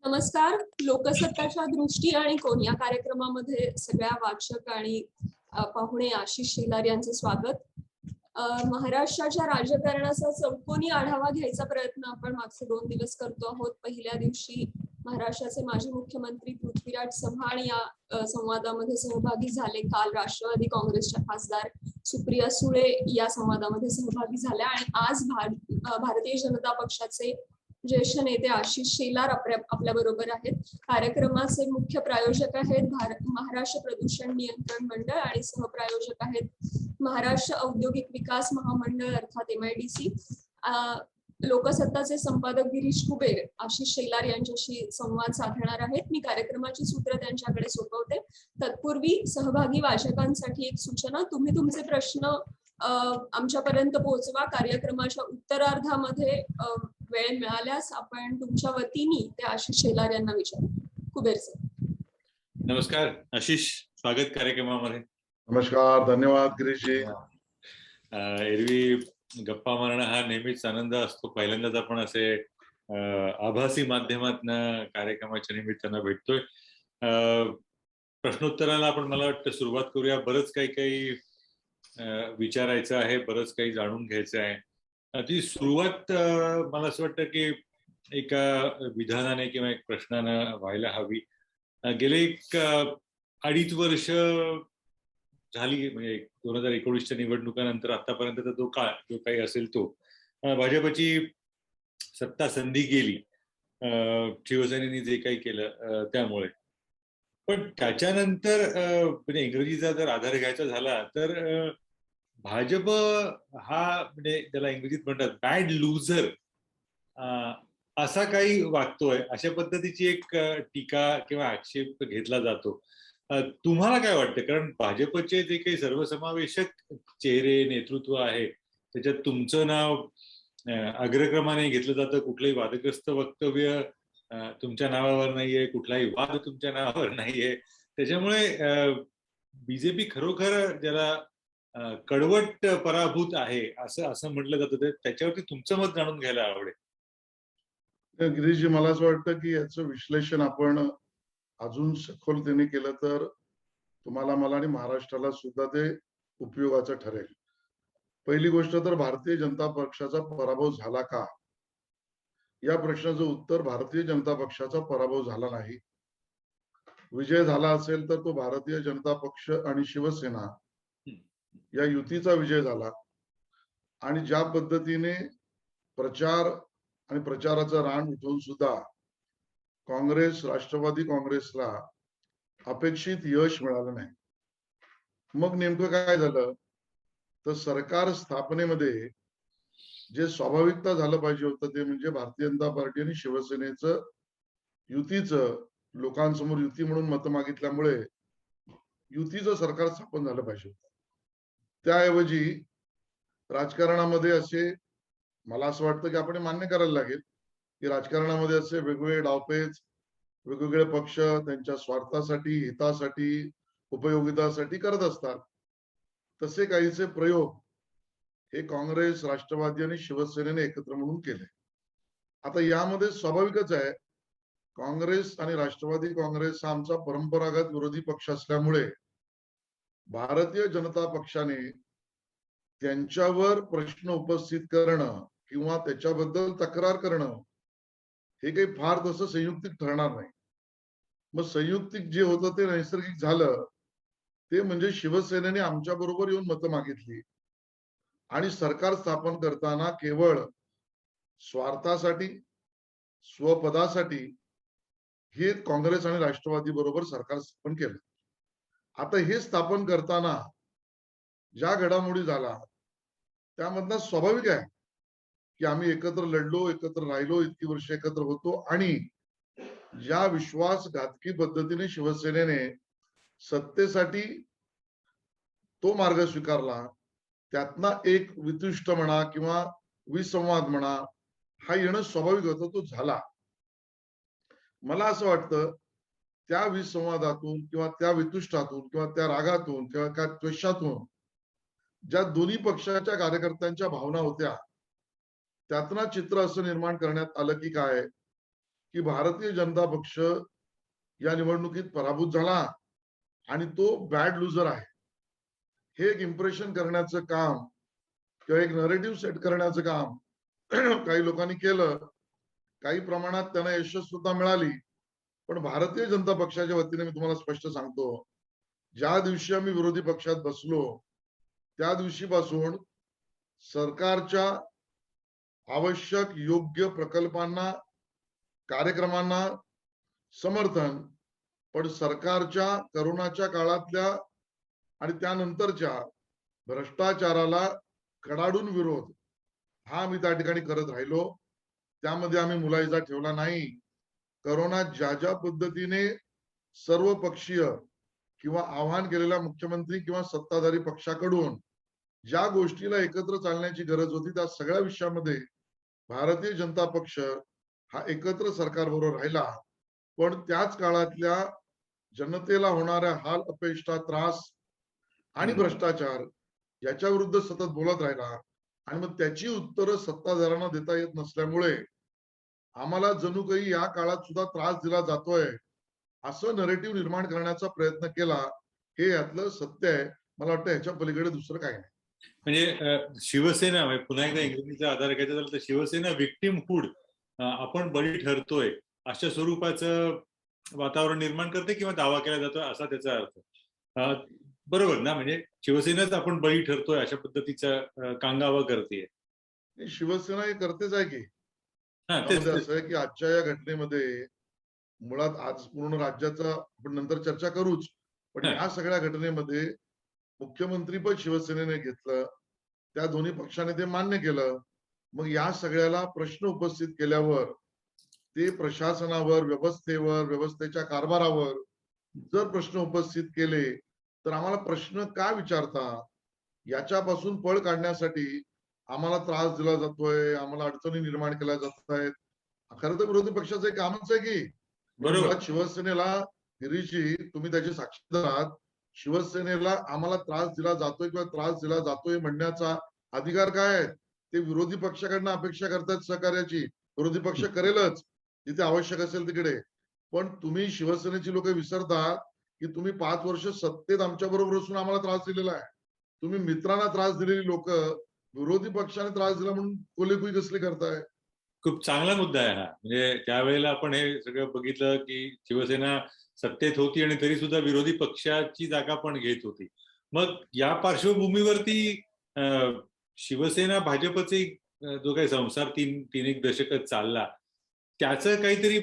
नमस्कार. लोकसत्ताच्या दृष्टी आणि कोण या कार्यक्रमामध्ये सगळ्या वाचक आणि पाहुणे आशिष शेलार यांचे स्वागत. महाराष्ट्राच्या राजकारणाचा चौकोनी आढावा घ्यायचा प्रयत्न आपण मागचे 2 दिवस करतो आहोत. पहिल्या दिवशी महाराष्ट्राचे माजी मुख्यमंत्री पृथ्वीराज चव्हाण या संवादामध्ये सहभागी झाले. काल राष्ट्रवादी काँग्रेसच्या खासदार सुप्रिया सुळे या संवादामध्ये सहभागी झाल्या आणि आज भारतीय जनता पक्षाचे ज्येष्ठ नेते आशिष शेलार आपल्या बरोबर आहेत. कार्यक्रमाचे मुख्य प्रायोजक आहेत महाराष्ट्र प्रदूषण नियंत्रण मंडळ आणि सहप्रायोजक आहेत महाराष्ट्र औद्योगिक विकास महामंडळ अर्थात MIDC. लोकसत्ताचे संपादक गिरीश कुबेर आशिष शेलार यांच्याशी संवाद साधणार आहेत. मी कार्यक्रमाची सूत्र त्यांच्याकडे सोपवते. तत्पूर्वी सहभागी वाचकांसाठी एक सूचना, तुम्ही तुमचे प्रश्न आमच्यापर्यंत पोहोचवा. कार्यक्रमाच्या उत्तरार्धामध्ये वेळ मिळाल्यास आपण तुमच्या वतीने ते आशिष शेलार यांना विचारू. कुबेर सर. नमस्कार आशिष, स्वागत कार्यक्रमामध्ये. नमस्कार, धन्यवाद गिरीशजी. एरवी गप्पा मारणं हा नेहमीच आनंद असतो. पहिल्यांदाच आपण असे आभासी माध्यमातून कार्यक्रमाच्या निमित्तानं भेटतोय. प्रश्नोत्तराला आपण मला वाटतं सुरुवात करूया. बरंच काही विचारायचं आहे, बरंच काही जाणून घ्यायचं आहे. ती सुरुवात मला असं वाटतं की एका विधानाने किंवा एक प्रश्नानं व्हायला हवी. गेले 2.5 वर्ष झाली, म्हणजे 2019च्या निवडणुकानंतर आतापर्यंतचा जो काळ जो काही असेल तो, भाजपची सत्ता संधी गेली शिवसेनेने जे काही केलं त्यामुळे. पण त्याच्यानंतर म्हणजे इंग्रजीचा जर आधार घ्यायचा झाला तर भाजप हा म्हणजे त्याला इंग्रजीत म्हणतात बॅड लुझर असा काही वागतोय, अशा पद्धतीची एक टीका किंवा आक्षेप घेतला जातो. तुम्हाला काय वाटतं? कारण भाजपचे जे काही सर्वसमावेशक चेहरे नेतृत्व आहे त्याच्यात तुमचं नाव अग्रक्रमाने घेतलं जातं. कुठलंही वादग्रस्त वक्तव्य तुमच्या नावावर नाहीये, कुठलाही वाद तुमच्या नावावर नाहीये. त्याच्यामुळे बीजेपी खरोखर ज्याला कडवट पराभूत आहे असं म्हटलं जातं. त्याच्यावरती तुमचं मत जाणून घ्यायला आवडेल. गिरीशजी, मला असं वाटतं की याचं विश्लेषण आपण अजून सखोलतेने केलं तर तुम्हाला, मला आणि महाराष्ट्राला सुद्धा ते उपयोगाचं ठरेल. पहिली गोष्ट तर भारतीय जनता पक्षाचा पराभव झाला का, या प्रश्नाचं उत्तर भारतीय जनता पक्षाचा पराभव झाला नाही. विजय झाला असेल तर तो भारतीय जनता पक्ष आणि शिवसेना या युतीचा विजय झाला. आणि ज्या पद्धतीने प्रचार आणि प्रचाराचं रान उठवून सुद्धा काँग्रेस, राष्ट्रवादी काँग्रेसला अपेक्षित यश मिळालं नाही. मग नेमकं काय झालं तर सरकार स्थापनेमध्ये जे स्वाभाविकता झालं पाहिजे होतं ते म्हणजे भारतीय जनता पार्टी आणि शिवसेनेचं युतीचं, लोकांसमोर युती म्हणून मतं मागितल्यामुळे युतीचं सरकार स्थापन झालं पाहिजे होतं. त्याऐवजी राजकारणामध्ये असे, मला असं वाटतं की आपण मान्य करायला लागेल की राजकारणामध्ये असे वेगवेगळे डावपेच, वेगवेगळे पक्ष त्यांच्या स्वार्थासाठी, हितासाठी, उपयोगितासाठी करत असतात. तसे काहीचे प्रयोग हे काँग्रेस, राष्ट्रवादी आणि शिवसेनेने एकत्र म्हणून केले. आता यामध्ये स्वाभाविकच आहे, काँग्रेस आणि राष्ट्रवादी काँग्रेस हा आमचा परंपरागत विरोधी पक्ष असल्यामुळे भारतीय जनता पक्षाने त्यांच्यावर प्रश्न उपस्थित करणं किंवा त्याच्याबद्दल तक्रार करणं हे काही फार तसं संयुक्तिक ठरणार नाही. मग संयुक्तिक जे होतं ते नैसर्गिक झालं ते म्हणजे शिवसेनेने आमच्या बरोबर येऊन मतं मागितली आणि सरकार स्थापन करताना केवळ स्वार्थासाठी, स्वपदासाठी हे काँग्रेस आणि राष्ट्रवादी बरोबर सरकार स्थापन केलं. आता हे स्थापन करताना ज्या घडामोडी झाला त्यामधला स्वाभाविक आहे की आम्ही एकत्र लढलो, एकत्र राहिलो, इतकी वर्ष एकत्र होतो आणि ज्या विश्वासघातकी पद्धतीने शिवसेनेने सत्तेसाठी तो मार्ग स्वीकारला, त्यातला एक वितुष्ट म्हणा किंवा विसंवाद म्हणा हा येणं स्वाभाविक होतं, तो झाला. मला असं वाटतं त्या विसंवादातून किंवा त्या वितुष्टातून किंवा त्या रागातून किंवा त्या द्वेषातून ज्या दोन्ही पक्षाच्या कार्यकर्त्यांच्या भावना होत्या त्यातनं चित्र असं निर्माण करण्यात आलं की काय की भारतीय जनता पक्ष या निवडणुकीत पराभूत झाला आणि तो बॅड लुजर आहे, हे एक इम्प्रेशन करण्याचं काम किंवा एक नरेटिव्ह सेट करण्याचं काम काही लोकांनी केलं. काही प्रमाणात त्यांना यशस्वी सुद्धा मिळाली. पण भारतीय जनता पक्षाच्या वतीने मी तुम्हाला स्पष्ट सांगतो, ज्या दिवशी आम्ही विरोधी पक्षात बसलो त्या दिवशीपासून सरकारच्या आवश्यक योग्य प्रकल्पांना, कार्यक्रमांना समर्थन, पण सरकारच्या करोनाच्या काळातल्या आणि त्यानंतरच्या भ्रष्टाचाराला कडाडून विरोध हा आम्ही त्या ठिकाणी करत राहिलो. त्यामध्ये आम्ही मुलायजा ठेवला नाही. करोनात ज्या ज्या पद्धतीने सर्व पक्षीय किंवा आव्हान केलेल्या मुख्यमंत्री किंवा सत्ताधारी पक्षाकडून ज्या गोष्टीला एकत्र चालण्याची गरज होती, त्या सगळ्या विषयामध्ये भारतीय जनता पक्ष हा एकत्र सरकारबरोबर राहिला. पण त्याच काळातल्या जनतेला होणाऱ्या हाल, अपेष्टा, त्रास आणि भ्रष्टाचार याच्या विरुद्ध सतत बोलत राहिला. आणि मग त्याची उत्तरं सत्ताधाऱ्यांना देता येत नसल्यामुळे आम्हाला जणू काही या काळात सुद्धा त्रास दिला जातोय असं नरेटिव्ह निर्माण करण्याचा प्रयत्न केला. हे यातलं सत्य आहे. मला वाटतं ह्याच्या पलीकडे दुसरं काही नाही. म्हणजे शिवसेना, म्हणजे पुन्हा एकदा इंग्रजीचा आधार घ्यायचा झाला तर शिवसेना विक्टिमहूड, आपण बळी ठरतोय अशा स्वरूपाचं वातावरण निर्माण करते किंवा दावा केला जातोय असा त्याचा अर्थ. बरोबर ना? म्हणजे शिवसेनाच आपण बळी ठरतोय अशा पद्धतीचा कांगावा करते. शिवसेना हे करतेच आहे की. तेच असं आहे की आजच्या या घटनेमध्ये मुळात आज पूर्ण राज्याचा आपण नंतर चर्चा करूच, पण या सगळ्या घटनेमध्ये मुख्यमंत्री पण शिवसेनेने घेतलं, त्या दोन्ही पक्षाने ते मान्य केलं. मग या सगळ्याला प्रश्न उपस्थित केल्यावर ते प्रशासनावर, व्यवस्थेवर, व्यवस्थेच्या कारभारावर जर प्रश्न उपस्थित केले तर आम्हाला प्रश्न का विचारता, याच्यापासून पळ काढण्यासाठी आम्हाला त्रास दिला जातोय, आम्हाला अडचणी निर्माण केल्या जात आहेत. खरं तर विरोधी पक्षाचं एक कामच आहे की बरोबर. शिवसेनेला, गिरीशजी तुम्ही त्याचे साक्षीदार आहात, शिवसेनेला आम्हाला त्रास दिला जातोय किंवा त्रास दिला जातोय म्हणण्याचा अधिकार काय आहे? ते विरोधी पक्षाकडनं अपेक्षा करतात सहकार्याची. विरोधी पक्ष करेलच जिथे आवश्यक असेल तिकडे. पण तुम्ही शिवसेनेची लोक विसरता की तुम्ही 5 वर्ष सत्तेत आमच्या बरोबर असून आम्हाला त्रास दिलेला आहे. तुम्ही मित्रांना त्रास दिलेली लोक विरोधी पक्षाने त्रास दिला म्हणून कोलेकुई कसली करताय? खूप चांगला मुद्दा आहे हा. म्हणजे त्यावेळेला आपण हे सगळं बघितलं की शिवसेना सत्तेत होती आणि तरी सुद्धा विरोधी पक्षाची जागा पण घेत होती. मग या पार्श्वभूमीवरती शिवसेना भाजपचे जो काही संसार तीन एक दशक चालला, त्याचं काहीतरी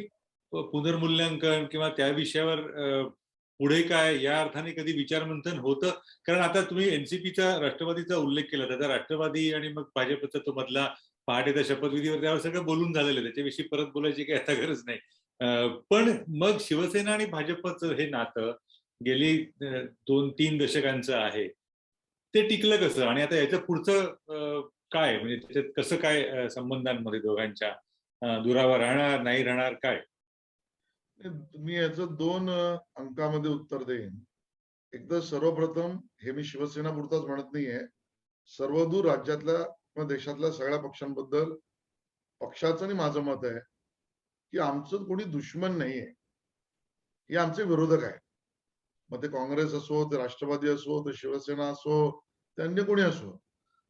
पुनर्मूल्यांकन किंवा त्या विषयावर पुढे काय या अर्थाने कधी विचारमंथन होतं? कारण आता तुम्ही एनसीपीचा, राष्ट्रवादीचा उल्लेख केला. त्याचा राष्ट्रवादी आणि मग भाजपचा तो मधला पहाटेचा शपथविधीवर त्यावर सगळं बोलून झालेलं आहे. त्याच्याविषयी परत बोलायची काही आता गरज नाही. पण मग शिवसेना आणि भाजपचं हे नातं गेली 2-3 दशकांचं आहे, ते टिकलं कसं? आणि आता याच्या पुढचं काय, म्हणजे त्याच्यात कसं काय संबंधांमध्ये दोघांच्या दुरावा राहणार, नाही राहणार, काय? मी याचं 2 अंकामध्ये उत्तर देईन. एकदा सर्वप्रथम हे मी शिवसेना पुरताच म्हणत नाहीये, सर्वदूर राज्यातल्या किंवा देशातल्या सगळ्या पक्षांबद्दल पक्षाचं आणि माझं मत आहे की आमचं कोणी दुश्मन नाहीये, हे आमचे विरोधक आहे. मग ते काँग्रेस असो, ते राष्ट्रवादी असो, ते शिवसेना असो, ते अन्य कोणी असो,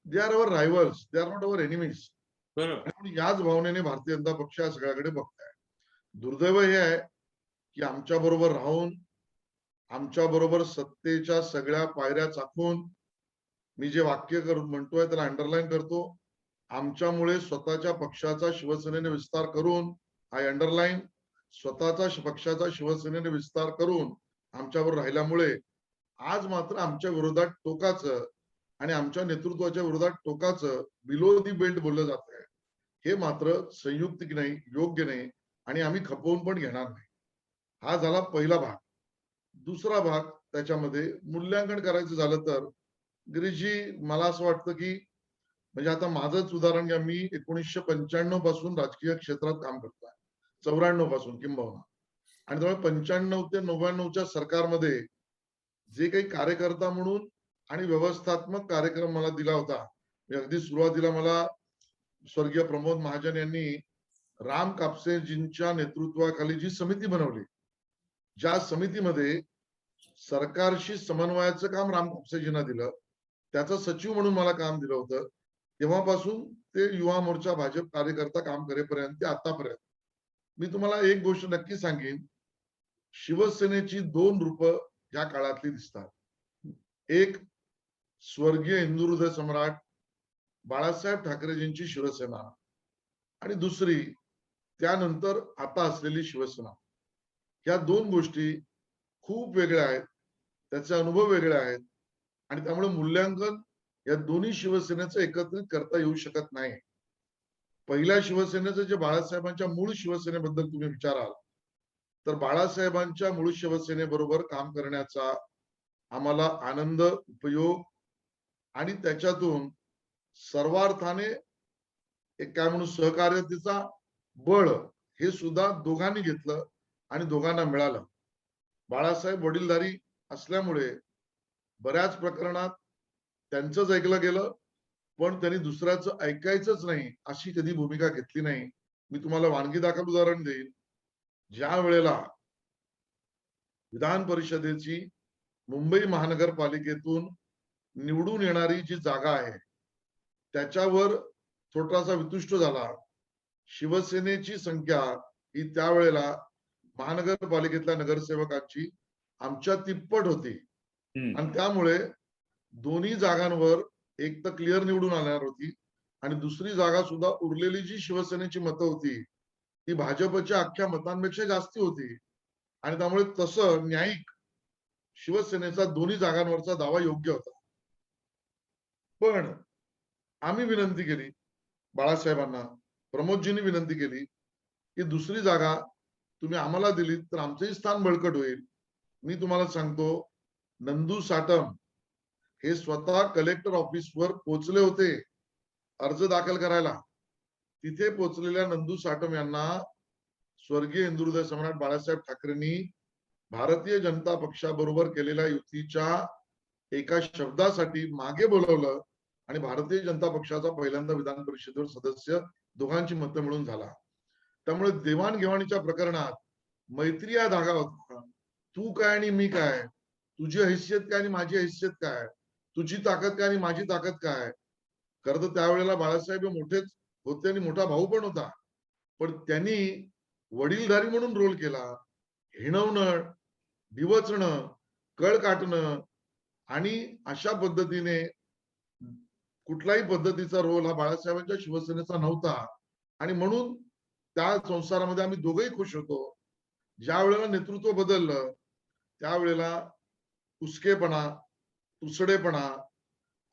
they are our rivals, they are not our enemies. बरोबर. याच भावनेने भारतीय जनता पक्ष या सगळ्याकडे बघताय. दुर्दैव हे आहे की आमच्या बरोबर राहून, आमच्या बरोबर सत्तेच्या सगळ्या पायऱ्या चाखून, मी जे वाक्य म्हणतोय त्याला अंडरलाईन करतो, आमच्यामुळे स्वतःच्या पक्षाचा शिवसेनेने विस्तार करून, आय अंडरलाईन, स्वतःचा पक्षाचा शिवसेनेने विस्तार करून आमच्यावर राहिल्यामुळे आज मात्र आमच्या विरोधात टोकाचं आणि आमच्या नेतृत्वाच्या विरोधात टोकाचं बिलो दी बेल्ट बोललं जात आहे. हे मात्र संयुक्तिक नाही, योग्य नाही आणि आम्ही खपवून पण घेणार नाही. हा झाला पहिला भाग. दुसरा भाग, त्याच्यामध्ये मूल्यांकन करायचं झालं तर गिरीशजी, मला असं वाटतं की म्हणजे आता माझंच उदाहरण घ्या. मी 1995 पासून राजकीय क्षेत्रात काम करतोय, 94 पासून किंबहुना. आणि त्यामुळे 95 ते 99च्या सरकारमध्ये जे काही कार्यकर्ता म्हणून आणि व्यवस्थात्मक कार्यक्रम मला दिला होता, अगदी सुरुवातीला मला स्वर्गीय प्रमोद महाजन यांनी राम कापसेजींच्या नेतृत्वाखाली जी समिती बनवली, ज्या समितीमध्ये सरकारशी समन्वयाचं काम राम कापसेजींना दिलं, त्याचा सचिव म्हणून मला काम दिलं होतं, तेव्हापासून ते युवा मोर्चा भाजप कार्यकर्ता काम करेपर्यंत ते आतापर्यंत मी तुम्हाला एक गोष्ट नक्की सांगेन, शिवसेनेची 2 रूपं या काळातली दिसतात. एक स्वर्गीय हिंदू हृदय सम्राट बाळासाहेब ठाकरेजींची शिवसेना आणि दुसरी त्यानंतर आता असलेली शिवसेना. या 2 गोष्टी खूप वेगळ्या आहेत, त्याचे अनुभव वेगळे आहेत आणि त्यामुळे मूल्यांकन या दोन्ही शिवसेनेचं एकत्रित करता येऊ शकत नाही. पहिल्या शिवसेनेचं जे बाळासाहेबांच्या मूळ शिवसेनेबद्दल तुम्ही विचाराल, तर बाळासाहेबांच्या मूळ शिवसेनेबरोबर काम करण्याचा आम्हाला आनंद, उपयोग आणि त्याच्यातून सर्वार्थाने एक काय म्हणून सहकार्यतेचा बळ हे सुद्धा दोघांनी घेतलं आणि दोघांना मिळालं. बाळासाहेब वडीलधारी असल्यामुळे बऱ्याच प्रकरणात त्यांचंच ऐकलं गेलं, पण त्यांनी दुसऱ्याचं ऐकायचंच नाही अशी कधी भूमिका घेतली नाही. मी तुम्हाला वानगी दाखल उदाहरण देईन. ज्या वेळेला विधान परिषदेची मुंबई महानगरपालिकेतून निवडून येणारी जी जागा आहे त्याच्यावर थोडासा वितुष्ट झाला. शिवसेनेची संख्या ही त्यावेळेला महानगरपालिकेतल्या नगरसेवकांची आमच्या तिप्पट होती आणि त्यामुळे दोन्ही जागांवर एक तर क्लिअर निवडून आणणार होती आणि दुसरी जागा सुद्धा उरलेली जी शिवसेनेची मतं होती ती भाजपच्या अख्ख्या मतांपेक्षा जास्ती होती आणि त्यामुळे तसं न्यायिक शिवसेनेचा दोन्ही जागांवरचा दावा योग्य होता. पण आम्ही विनंती केली बाळासाहेबांना, प्रमोदजींनी विनंती केली की दुसरी जागा तुम्ही आम्हाला दिली तर आमचंही स्थान बळकट होईल. मी तुम्हाला सांगतो, नंदू साटम हे स्वतः कलेक्टर ऑफिसवर पोहोचले होते अर्ज दाखल करायला. तिथे पोहोचलेल्या नंदू साटम यांना स्वर्गीय हिंदू हृदय सम्राट बाळासाहेब ठाकरेंनी भारतीय जनता पक्षाबरोबर केलेल्या युतीच्या एका शब्दासाठी मागे बोलवलं आणि भारतीय जनता पक्षाचा पहिल्यांदा विधान परिषदेवर सदस्य दोघांची मतं मिळून झाला. त्यामुळे देवाणघेवाणीच्या प्रकरणात मैत्री हा धागा होता. तू काय आणि मी काय, तुझी हैसियत काय आणि माझी हैसियत काय, तुझी ताकद काय आणि माझी ताकद काय. खरं तर त्यावेळेला बाळासाहेब मोठेच होते आणि मोठा भाऊ पण होता, पण त्यांनी वडीलधारी म्हणून रोल केला. हिणवणं, डिवचणं, कळ काटणं आणि अशा पद्धतीने कुठल्याही पद्धतीचा रोल हा बाळासाहेबांच्या शिवसेनेचा नव्हता आणि म्हणून त्या संसारामध्ये आम्ही दोघंही खुश होतो. ज्या वेळेला नेतृत्व बदललं त्यावेळेला उसकेपणा, तुसडेपणा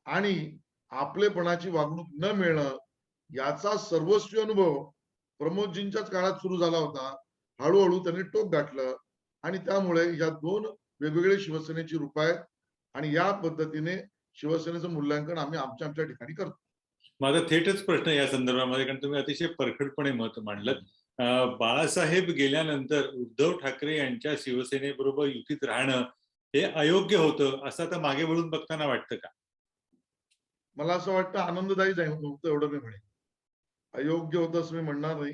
आणि आपलेपणाची वागणूक न मिळणं याचा सर्वस्वी अनुभव प्रमोदजींच्याच काळात सुरू झाला होता. हळूहळू त्यांनी टोक गाठलं आणि त्यामुळे या 2 वेगवेगळे शिवसेनेची रूप आहेत आणि या पद्धतीने शिवसेनेचं मूल्यांकन आम्ही आमच्या ठिकाणी करतो. माझा थेटच प्रश्न या संदर्भामध्ये, कारण तुम्ही अतिशय परखडपणे मत मांडलं. बाळासाहेब गेल्यानंतर उद्धव ठाकरे यांच्या शिवसेनेबरोबर युतीत राहणं हे अयोग्य होतं असं आता मागे वळून बघताना वाटतं का? मला असं वाटतं आनंददायी नव्हतं एवढं मी म्हणेन. अयोग्य होतं असं मी म्हणणार नाही.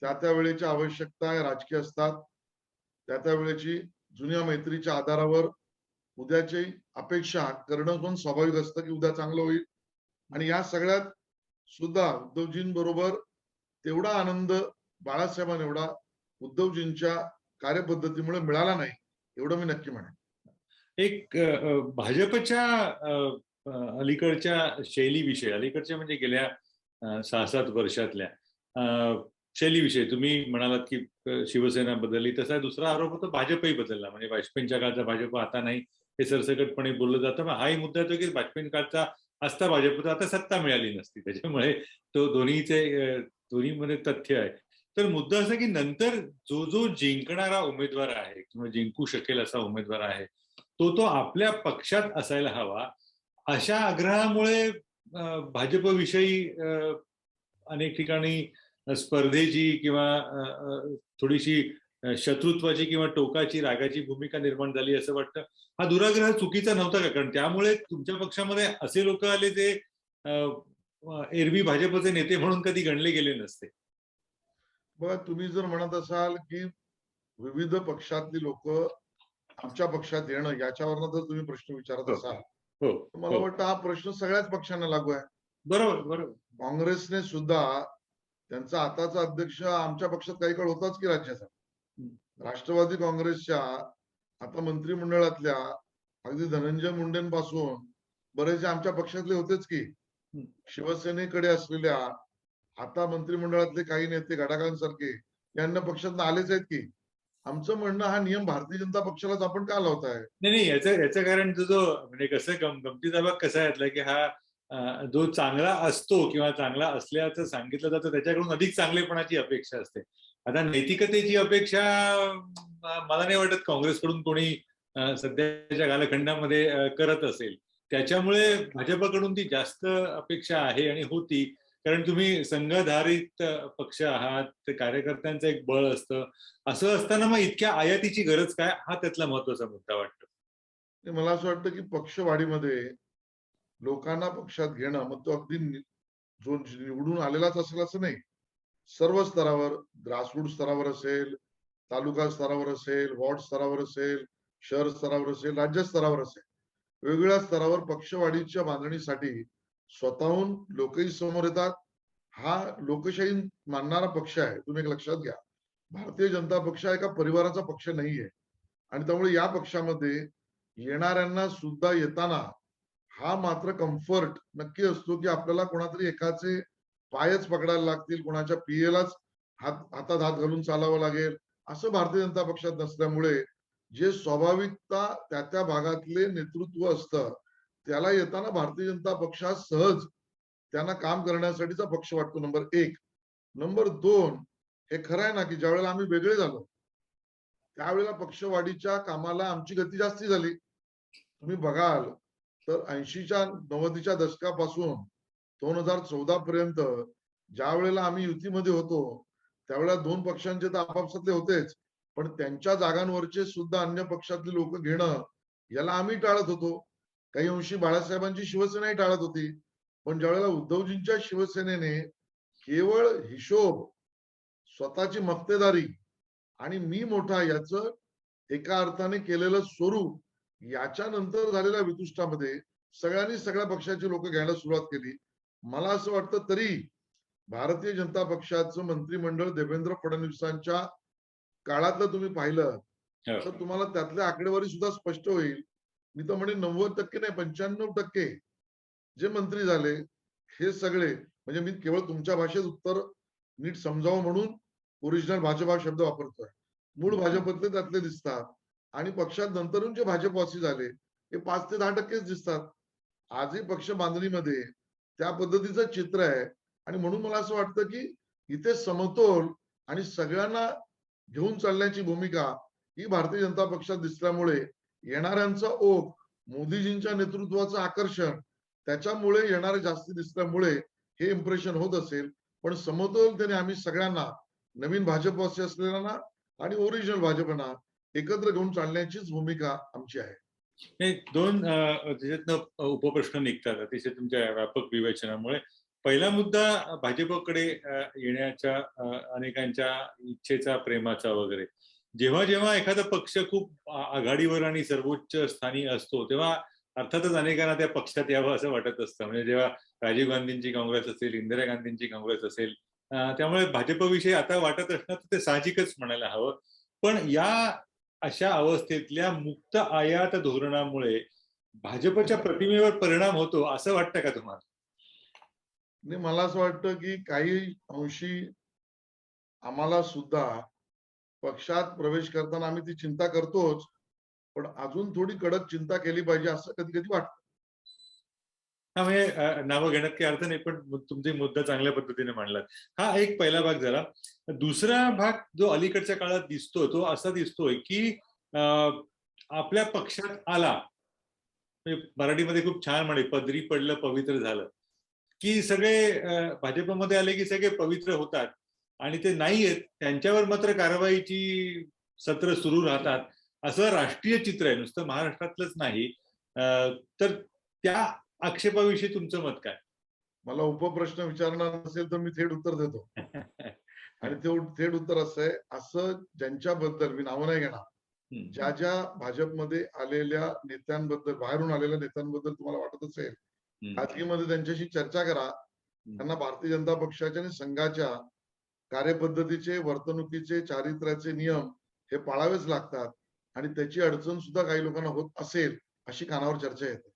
त्या वेळेच्या आवश्यकता राजकीय असतात. त्या वेळेची जुन्या मैत्रीच्या आधारावर उद्याची अपेक्षा करणं पण स्वाभाविक असतं की उद्या चांगलं होईल आणि या सगळ्यात सुद्धा उद्धवजींबरोबर तेवढा आनंद बाळासाहेबांना एवढा उद्धवजींच्या कार्यपद्धतीमुळे मिळाला नाही एवढं मी नक्की म्हणेन. एक भाजपच्या अलीकडच्या शैलीविषयी, अलीकडच्या म्हणजे गेल्या 6-7 वर्षातल्या शैलीविषयी तुम्ही म्हणालात की शिवसेना बदलली, तसा दुसरा आरोप होता भाजपही बदलला. म्हणजे वाजपेयींच्या काळचा भाजप आता नाही हे सरसकटपणे बोललं जातं. मग हाही मुद्दा येतो की वाजपेयी काळचा असता भाजपचा आता सत्ता मिळाली नसती, त्याच्यामुळे तो दोन्हीमध्ये तथ्य आहे. तर मुद्दा असा की नंतर जो जिंकणारा उमेदवार आहे किंवा जिंकू शकेल असा उमेदवार आहे तो आपल्या पक्षात असायला हवा, अशा आग्रहामुळे भाजपविषयी अनेक ठिकाणी स्पर्धेची किंवा थोडीशी शत्रुत्वाची किंवा टोकाची, रागाची भूमिका निर्माण झाली असं वाटतं. हा दुराग्रह चुकीचा नव्हता का? कारण त्यामुळे तुमच्या पक्षामध्ये असे लोक आले ते एरवी भाजपचे नेते म्हणून कधी गणले गेले नसते. बघा, तुम्ही जर म्हणत असाल की विविध पक्षातली लोक आमच्या पक्षात येणं याच्यावरनं जर तुम्ही प्रश्न विचारत हो असाल हो तर मला हो वाटतं हा प्रश्न सगळ्याच पक्षांना लागू आहे. बरोबर बरोबर. काँग्रेसने सुद्धा त्यांचा आताचा अध्यक्ष आमच्या पक्षात काही काळ होताच की राज्याचा. राष्ट्रवादी काँग्रेसच्या आता मंत्रिमंडळातल्या अगदी धनंजय मुंडेंपासून बरेचसे आमच्या पक्षातले होतेच की. शिवसेनेकडे असलेल्या आता मंत्रिमंडळातले काही नेते घडाकांसारखे यांना पक्षात आलेच आहेत की. आमचं म्हणणं, हा नियम भारतीय जनता पक्षालाच आपण का लावताय? नाही नाही, याचं कारण जो म्हणजे कसं गमतीचा भाग कसा आहे की हा जो चांगला असतो किंवा चांगला असल्याचं सांगितलं जातं त्याच्याकडून अधिक चांगलेपणाची अपेक्षा असते. आता नैतिकतेची अपेक्षा मला नाही वाटत काँग्रेसकडून कोणी सध्याच्या कालखंडामध्ये करत असेल. त्याच्यामुळे भाजपकडून ती जास्त अपेक्षा आहे आणि होती. कारण तुम्ही संघधारित पक्ष आहात, ते कार्यकर्त्यांचं एक बळ असतं. असं असताना मग इतक्या आयातीची गरज काय, हा त्यातला महत्वाचा मुद्दा वाटतो. मला असं वाटतं की पक्षवाढीमध्ये लोकांना पक्षात घेणं, मग तो अगदी जो निवडून आलेलाच असेल असं नाही. सर्व स्तरावर, ग्रासरूट स्तरावर असेल, तालुका स्तरावर असेल, वॉर्ड स्तरावर असेल, शहर स्तरावर असेल, राज्य स्तरावर असेल, वेगवेगळ्या स्तरावर पक्षवाढीच्या बांधणीसाठी स्वतःहून लोकही समोर येतात. हा लोकशाही मानणारा पक्ष आहे. तुम्ही एक लक्षात घ्या, भारतीय जनता पक्ष हा एका परिवाराचा पक्ष नाहीये. आणि त्यामुळे या पक्षामध्ये येणाऱ्यांना सुद्धा येताना हा मात्र कम्फर्ट नक्की असतो की आपल्याला कोणातरी एकाचे पायच पकडायला लागतील, कोणाच्या पीएलाच हातात हात घालून चालावं लागेल, असं भारतीय जनता पक्षात नसल्यामुळे जे स्वाभाविकता त्या त्या भागातले नेतृत्व असतं त्याला येताना भारतीय जनता पक्ष हा सहज त्यांना काम करण्यासाठीचा पक्ष वाटतो. नंबर एक. नंबर दोन, हे खरं आहे ना की ज्यावेळेला आम्ही वेगळे झालो त्यावेळेला पक्षवाढीच्या कामाला आमची गती जास्ती झाली. तुम्ही बघाल तर 80च्या 90च्या दशकापासून 2014 पर्यंत ज्या वेळेला आम्ही युतीमध्ये होतो त्यावेळेला दोन पक्षांचे तर आपापसातले होतेच, पण त्यांच्या जागांवरचे सुद्धा अन्य पक्षातले लोक घेणं याला आम्ही टाळत होतो. काही अंशी बाळासाहेबांची शिवसेनाही टाळत होती. पण ज्यावेळेला उद्धवजींच्या शिवसेनेने केवळ हिशोब, स्वतःची मक्तेदारी आणि मी मोठा याचं एका अर्थाने केलेलं स्वरूप याच्यानंतर झालेल्या वितुष्टामध्ये सगळ्यांनी सगळ्या पक्षाची लोक घ्यायला सुरुवात केली. मला असं वाटतं तरी भारतीय जनता पक्षाचं मंत्रिमंडळ देवेंद्र फडणवीसांच्या काळातलं तुम्ही पाहिलं तर तुम्हाला त्यातल्या आकडेवारी सुद्धा स्पष्ट होईल. मी तर म्हणेन 90% नाही 95% जे मंत्री झाले हे सगळे, म्हणजे मी केवळ तुमच्या भाषेत उत्तर नीट समजावं म्हणून ओरिजिनल भाजपा शब्द वापरतोय. मूळ भाजपतले त्यातले दिसतात आणि पक्षात नंतरून जे भाजपवासी झाले हे 5 ते 10% दिसतात. आजही पक्ष बांधणीमध्ये त्या पद्धतीचं चित्र आहे आणि म्हणून मला असं वाटतं की इथे समतोल आणि सगळ्यांना घेऊन चालण्याची भूमिका ही भारतीय जनता पक्षात दिसल्यामुळे येणाऱ्यांचा ओघ, मोदीजींच्या नेतृत्वाचं आकर्षण त्याच्यामुळे येणारे जास्ती दिसल्यामुळे हे इम्प्रेशन होत असेल. पण समतोलतेने आम्ही सगळ्यांना, नवीन भाजपवासी असलेल्यांना आणि ओरिजिनल भाजपना एकत्र घेऊन चालण्याचीच भूमिका आमची आहे. हे दोन त्याच्यातनं उपप्रश्न निघतात अतिशय तुमच्या व्यापक विवेचनामुळे. पहिला मुद्दा भाजपकडे येण्याच्या अनेकांच्या इच्छेचा, प्रेमाचा वगैरे. जेव्हा जेव्हा एखादा पक्ष खूप आघाडीवर आणि सर्वोच्च स्थानी असतो तेव्हा अर्थातच अनेकांना त्या पक्षात यावं असं वाटत असतं. म्हणजे जेव्हा राजीव गांधींची काँग्रेस असेल, इंदिरा गांधींची काँग्रेस असेल, त्यामुळे भाजपविषयी आता वाटत असणं ते साहजिकच म्हणायला हवं. पण या अशा अवस्थेतल्या मुक्त आयात धोरणामुळे भाजपच्या प्रतिमेवर परिणाम होतो असं वाटतं का तुम्हाला? नाही, मला असं वाटतं की काही अंशी आम्हाला सुद्धा पक्षात प्रवेश करताना आम्ही ती चिंता करतोच, पण अजून थोडी कडक चिंता केली पाहिजे असं कधी कधी वाटतं. हा म्हणजे नावं घेण्यात काही अर्थ नाही, पण तुमचे मुद्दा चांगल्या पद्धतीने मांडलात. हा एक पहिला भाग झाला. दुसरा भाग जो अलीकडच्या काळात दिसतो तो असा दिसतोय की आपल्या पक्षात आला, मराठीमध्ये खूप छान म्हणे, पदरी पडलं पवित्र झालं, की सगळे भाजपमध्ये आले की सगळे पवित्र होतात आणि ते नाही आहेत त्यांच्यावर मात्र कारवाईची सत्र सुरू राहतात, असं राष्ट्रीय चित्र आहे, नुसतं महाराष्ट्रातलंच नाही. तर त्या आक्षेपाविषयी तुमचं मत काय? मला उपप्रश्न विचारणार नसेल तर मी थेट उत्तर देतो. आणि ते थेट उत्तर असं आहे, असं ज्यांच्याबद्दल मी नावं नाही घेणार, ज्या ज्या भाजपमध्ये आलेल्या नेत्यांबद्दल, बाहेरून आलेल्या नेत्यांबद्दल तुम्हाला वाटत असेल, खाजगीमध्ये त्यांच्याशी चर्चा करा. त्यांना भारतीय जनता पक्षाच्या आणि संघाच्या कार्यपद्धतीचे, वर्तणुकीचे, चारित्र्याचे नियम हे पाळावेच लागतात आणि त्याची अडचण सुद्धा काही लोकांना होत असेल अशी कानावर चर्चा येते.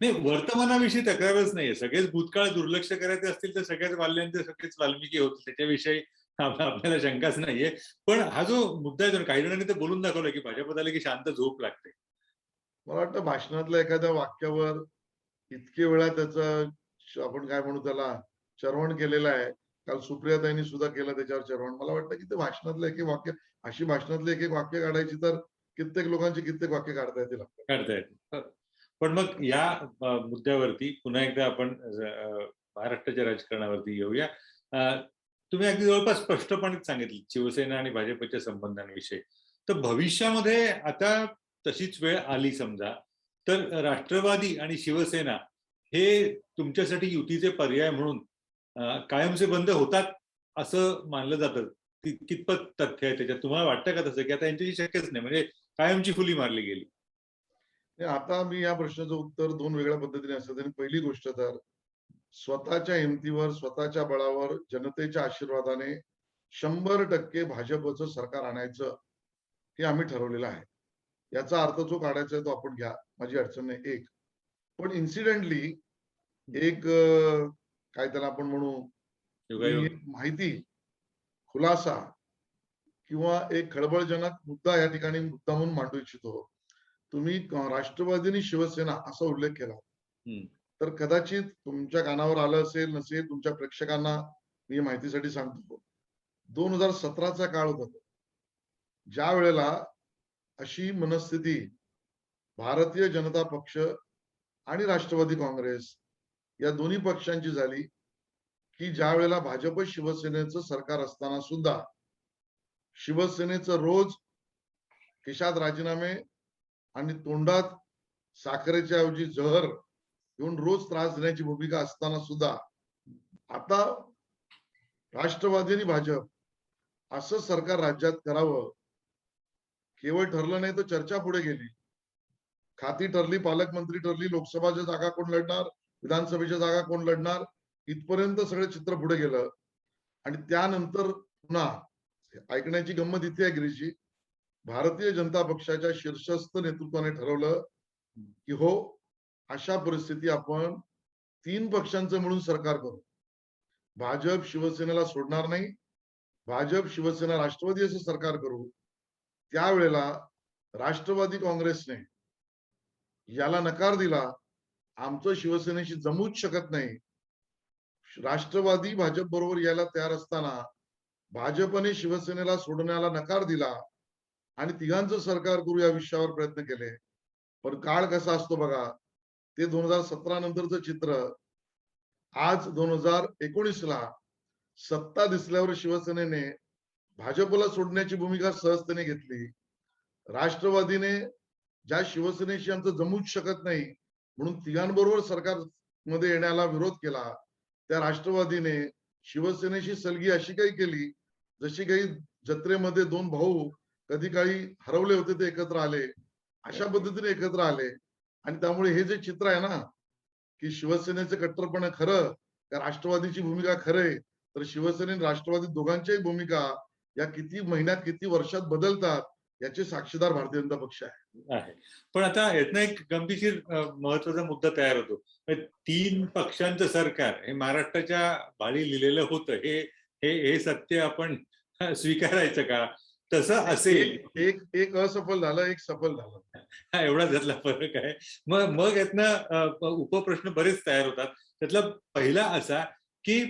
नाही, वर्तमानाविषयी तक्रारच नाहीये. सगळेच भूतकाळ दुर्लक्ष करायचे असतील तर सगळ्याच वाल्यांचे सगळेच वाल्मिकी होते, त्याच्याविषयी आपल्याला शंकाच नाहीये. पण हा जो मुद्दा आहे, काही जणांनी तर बोलून दाखवलं की भाजपत आले की शांत झोप लागते. मला वाटतं भाषणातल्या एखाद्या वाक्यावर इतके वेळा त्याचं आपण काय म्हणू त्याला चरवण केलेलं आहे. काल सुप्रियाताईंनी सुद्धा केलं त्याच्यावर चरवण. मला वाटतं की ते भाषणातलं एक एक वाक्य, अशी भाषणातले एक एक वाक्य काढायची तर कित्येक लोकांची कित्येक वाक्य काढता येतील. काढता येतील. पण मग या मुद्द्यावरती पुन्हा एकदा आपण महाराष्ट्राच्या राजकारणावरती येऊया. तुम्ही अगदी जवळपास स्पष्टपणे सांगितलं शिवसेना आणि भाजपच्या संबंधांविषयी. तर भविष्यामध्ये आता तशीच वेळ आली समजा, तर राष्ट्रवादी आणि शिवसेना हे तुमच्यासाठी युतीचे पर्याय म्हणून कायमचे बंद होतात असं मानलं जातं. कितपत तथ्य आहे त्याच्यात? तुम्हाला वाटतं का तसं की आता यांच्याशी शक्यच नाही, म्हणजे कायमची फुली मारली गेली? आता मी या प्रश्नाचं उत्तर दोन वेगळ्या पद्धतीने असतं. आणि पहिली गोष्ट तर स्वतःच्या हिमतीवर, स्वतःच्या बळावर, जनतेच्या आशीर्वादाने 100% भाजपचं सरकार आणायचं हे आम्ही ठरवलेलं आहे. याचा अर्थ जो काढायचा आहे तो आपण घ्या, माझी अडचण नाही. एक पण इन्सिडेंटली एक काय त्याला आपण म्हणू, एक माहिती, खुलासा किंवा एक खळबळजनक मुद्दा या ठिकाणी मुद्दा म्हणून मांडू इच्छितो. तुम्ही राष्ट्रवादी आणि शिवसेना असा उल्लेख केला, तर कदाचित तुमच्या कानावर आलं असेल नसेल, तुमच्या प्रेक्षकांना मी माहितीसाठी सांगतो. 2017चा काळ होता, ज्या वेळेला अशी मनस्थिती भारतीय जनता पक्ष आणि राष्ट्रवादी काँग्रेस या दोन्ही पक्षांची झाली की ज्या वेळेला भाजप शिवसेनेचं सरकार असताना सुद्धा शिवसेनेचं रोज खिशात राजीनामे आणि तोंडात साखरेच्या ऐवजी जहर घेऊन रोज त्रास देण्याची भूमिका असताना सुद्धा आता राष्ट्रवादी आणि भाजप असं सरकार राज्यात करावं केवळ ठरलं नाही तर चर्चा पुढे गेली. खाती ठरली, पालकमंत्री ठरली, लोकसभाच्या जागा कोण लढणार, विधानसभेच्या जागा कोण लढणार, इथपर्यंत सगळं चित्र पुढे गेलं. आणि त्यानंतर पुन्हा ऐकण्याची गंमत इथे आहे गिरीशजी, भारतीय जनता पक्षाच्या शीर्षस्थ नेतृत्वाने ठरवलं की हो, अशा परिस्थिती आपण 3 पक्षांचं मिळून सरकार करू. भाजप शिवसेनेला सोडणार नाही, भाजप शिवसेना राष्ट्रवादी असं सरकार करू. त्यावेळेला राष्ट्रवादी काँग्रेसने याला नकार दिला. आमचं शिवसेनेशी जमूच शकत नाही. राष्ट्रवादी भाजप बरोबर यायला तयार असताना भाजपने शिवसेनेला सोडण्याला नकार दिला आणि तिघांचं सरकार करू या विषयावर प्रयत्न केले. पण काळ कसा असतो बघा, ते 2017 नंतरचं चित्र आज 2019ला सत्ता दिसल्यावर शिवसेनेने भाजपला सोडण्याची भूमिका सहजतेने घेतली. राष्ट्रवादीने ज्या शिवसेनेशी आमचं जमूच शकत नाही म्हणून तिघांबरोबर सरकारमध्ये येण्याला विरोध केला, त्या राष्ट्रवादीने शिवसेनेशी सलगी अशी काही केली जशी काही जत्रेमध्ये दोन भाऊ कधी काळी हरवले होते ते एकत्र आले, अशा पद्धतीने एकत्र आले. आणि त्यामुळे हे जे चित्र आहे ना की शिवसेनेचं कट्टरपण खरं का राष्ट्रवादीची भूमिका खरंय, तर शिवसेने राष्ट्रवादी दोघांच्याही भूमिका या किती महिन्यात किती वर्षात बदलतात याचे साक्षीदार भारतीय जनता पक्ष आहे. पण आता यातनं एक गंभीर महत्वाचा मुद्दा तयार होतो. 3 पक्षांचं सरकार हे महाराष्ट्राच्या बाळी लिहिलेलं होतं, हे सत्य आपण स्वीकारायचं का? तसं असेल, एक असफल झालं, एक सफल झालं, हा एवढा त्यातला फरक आहे. मग यातनं उपप्रश्न बरेच तयार होतात. त्यातला पहिला असा की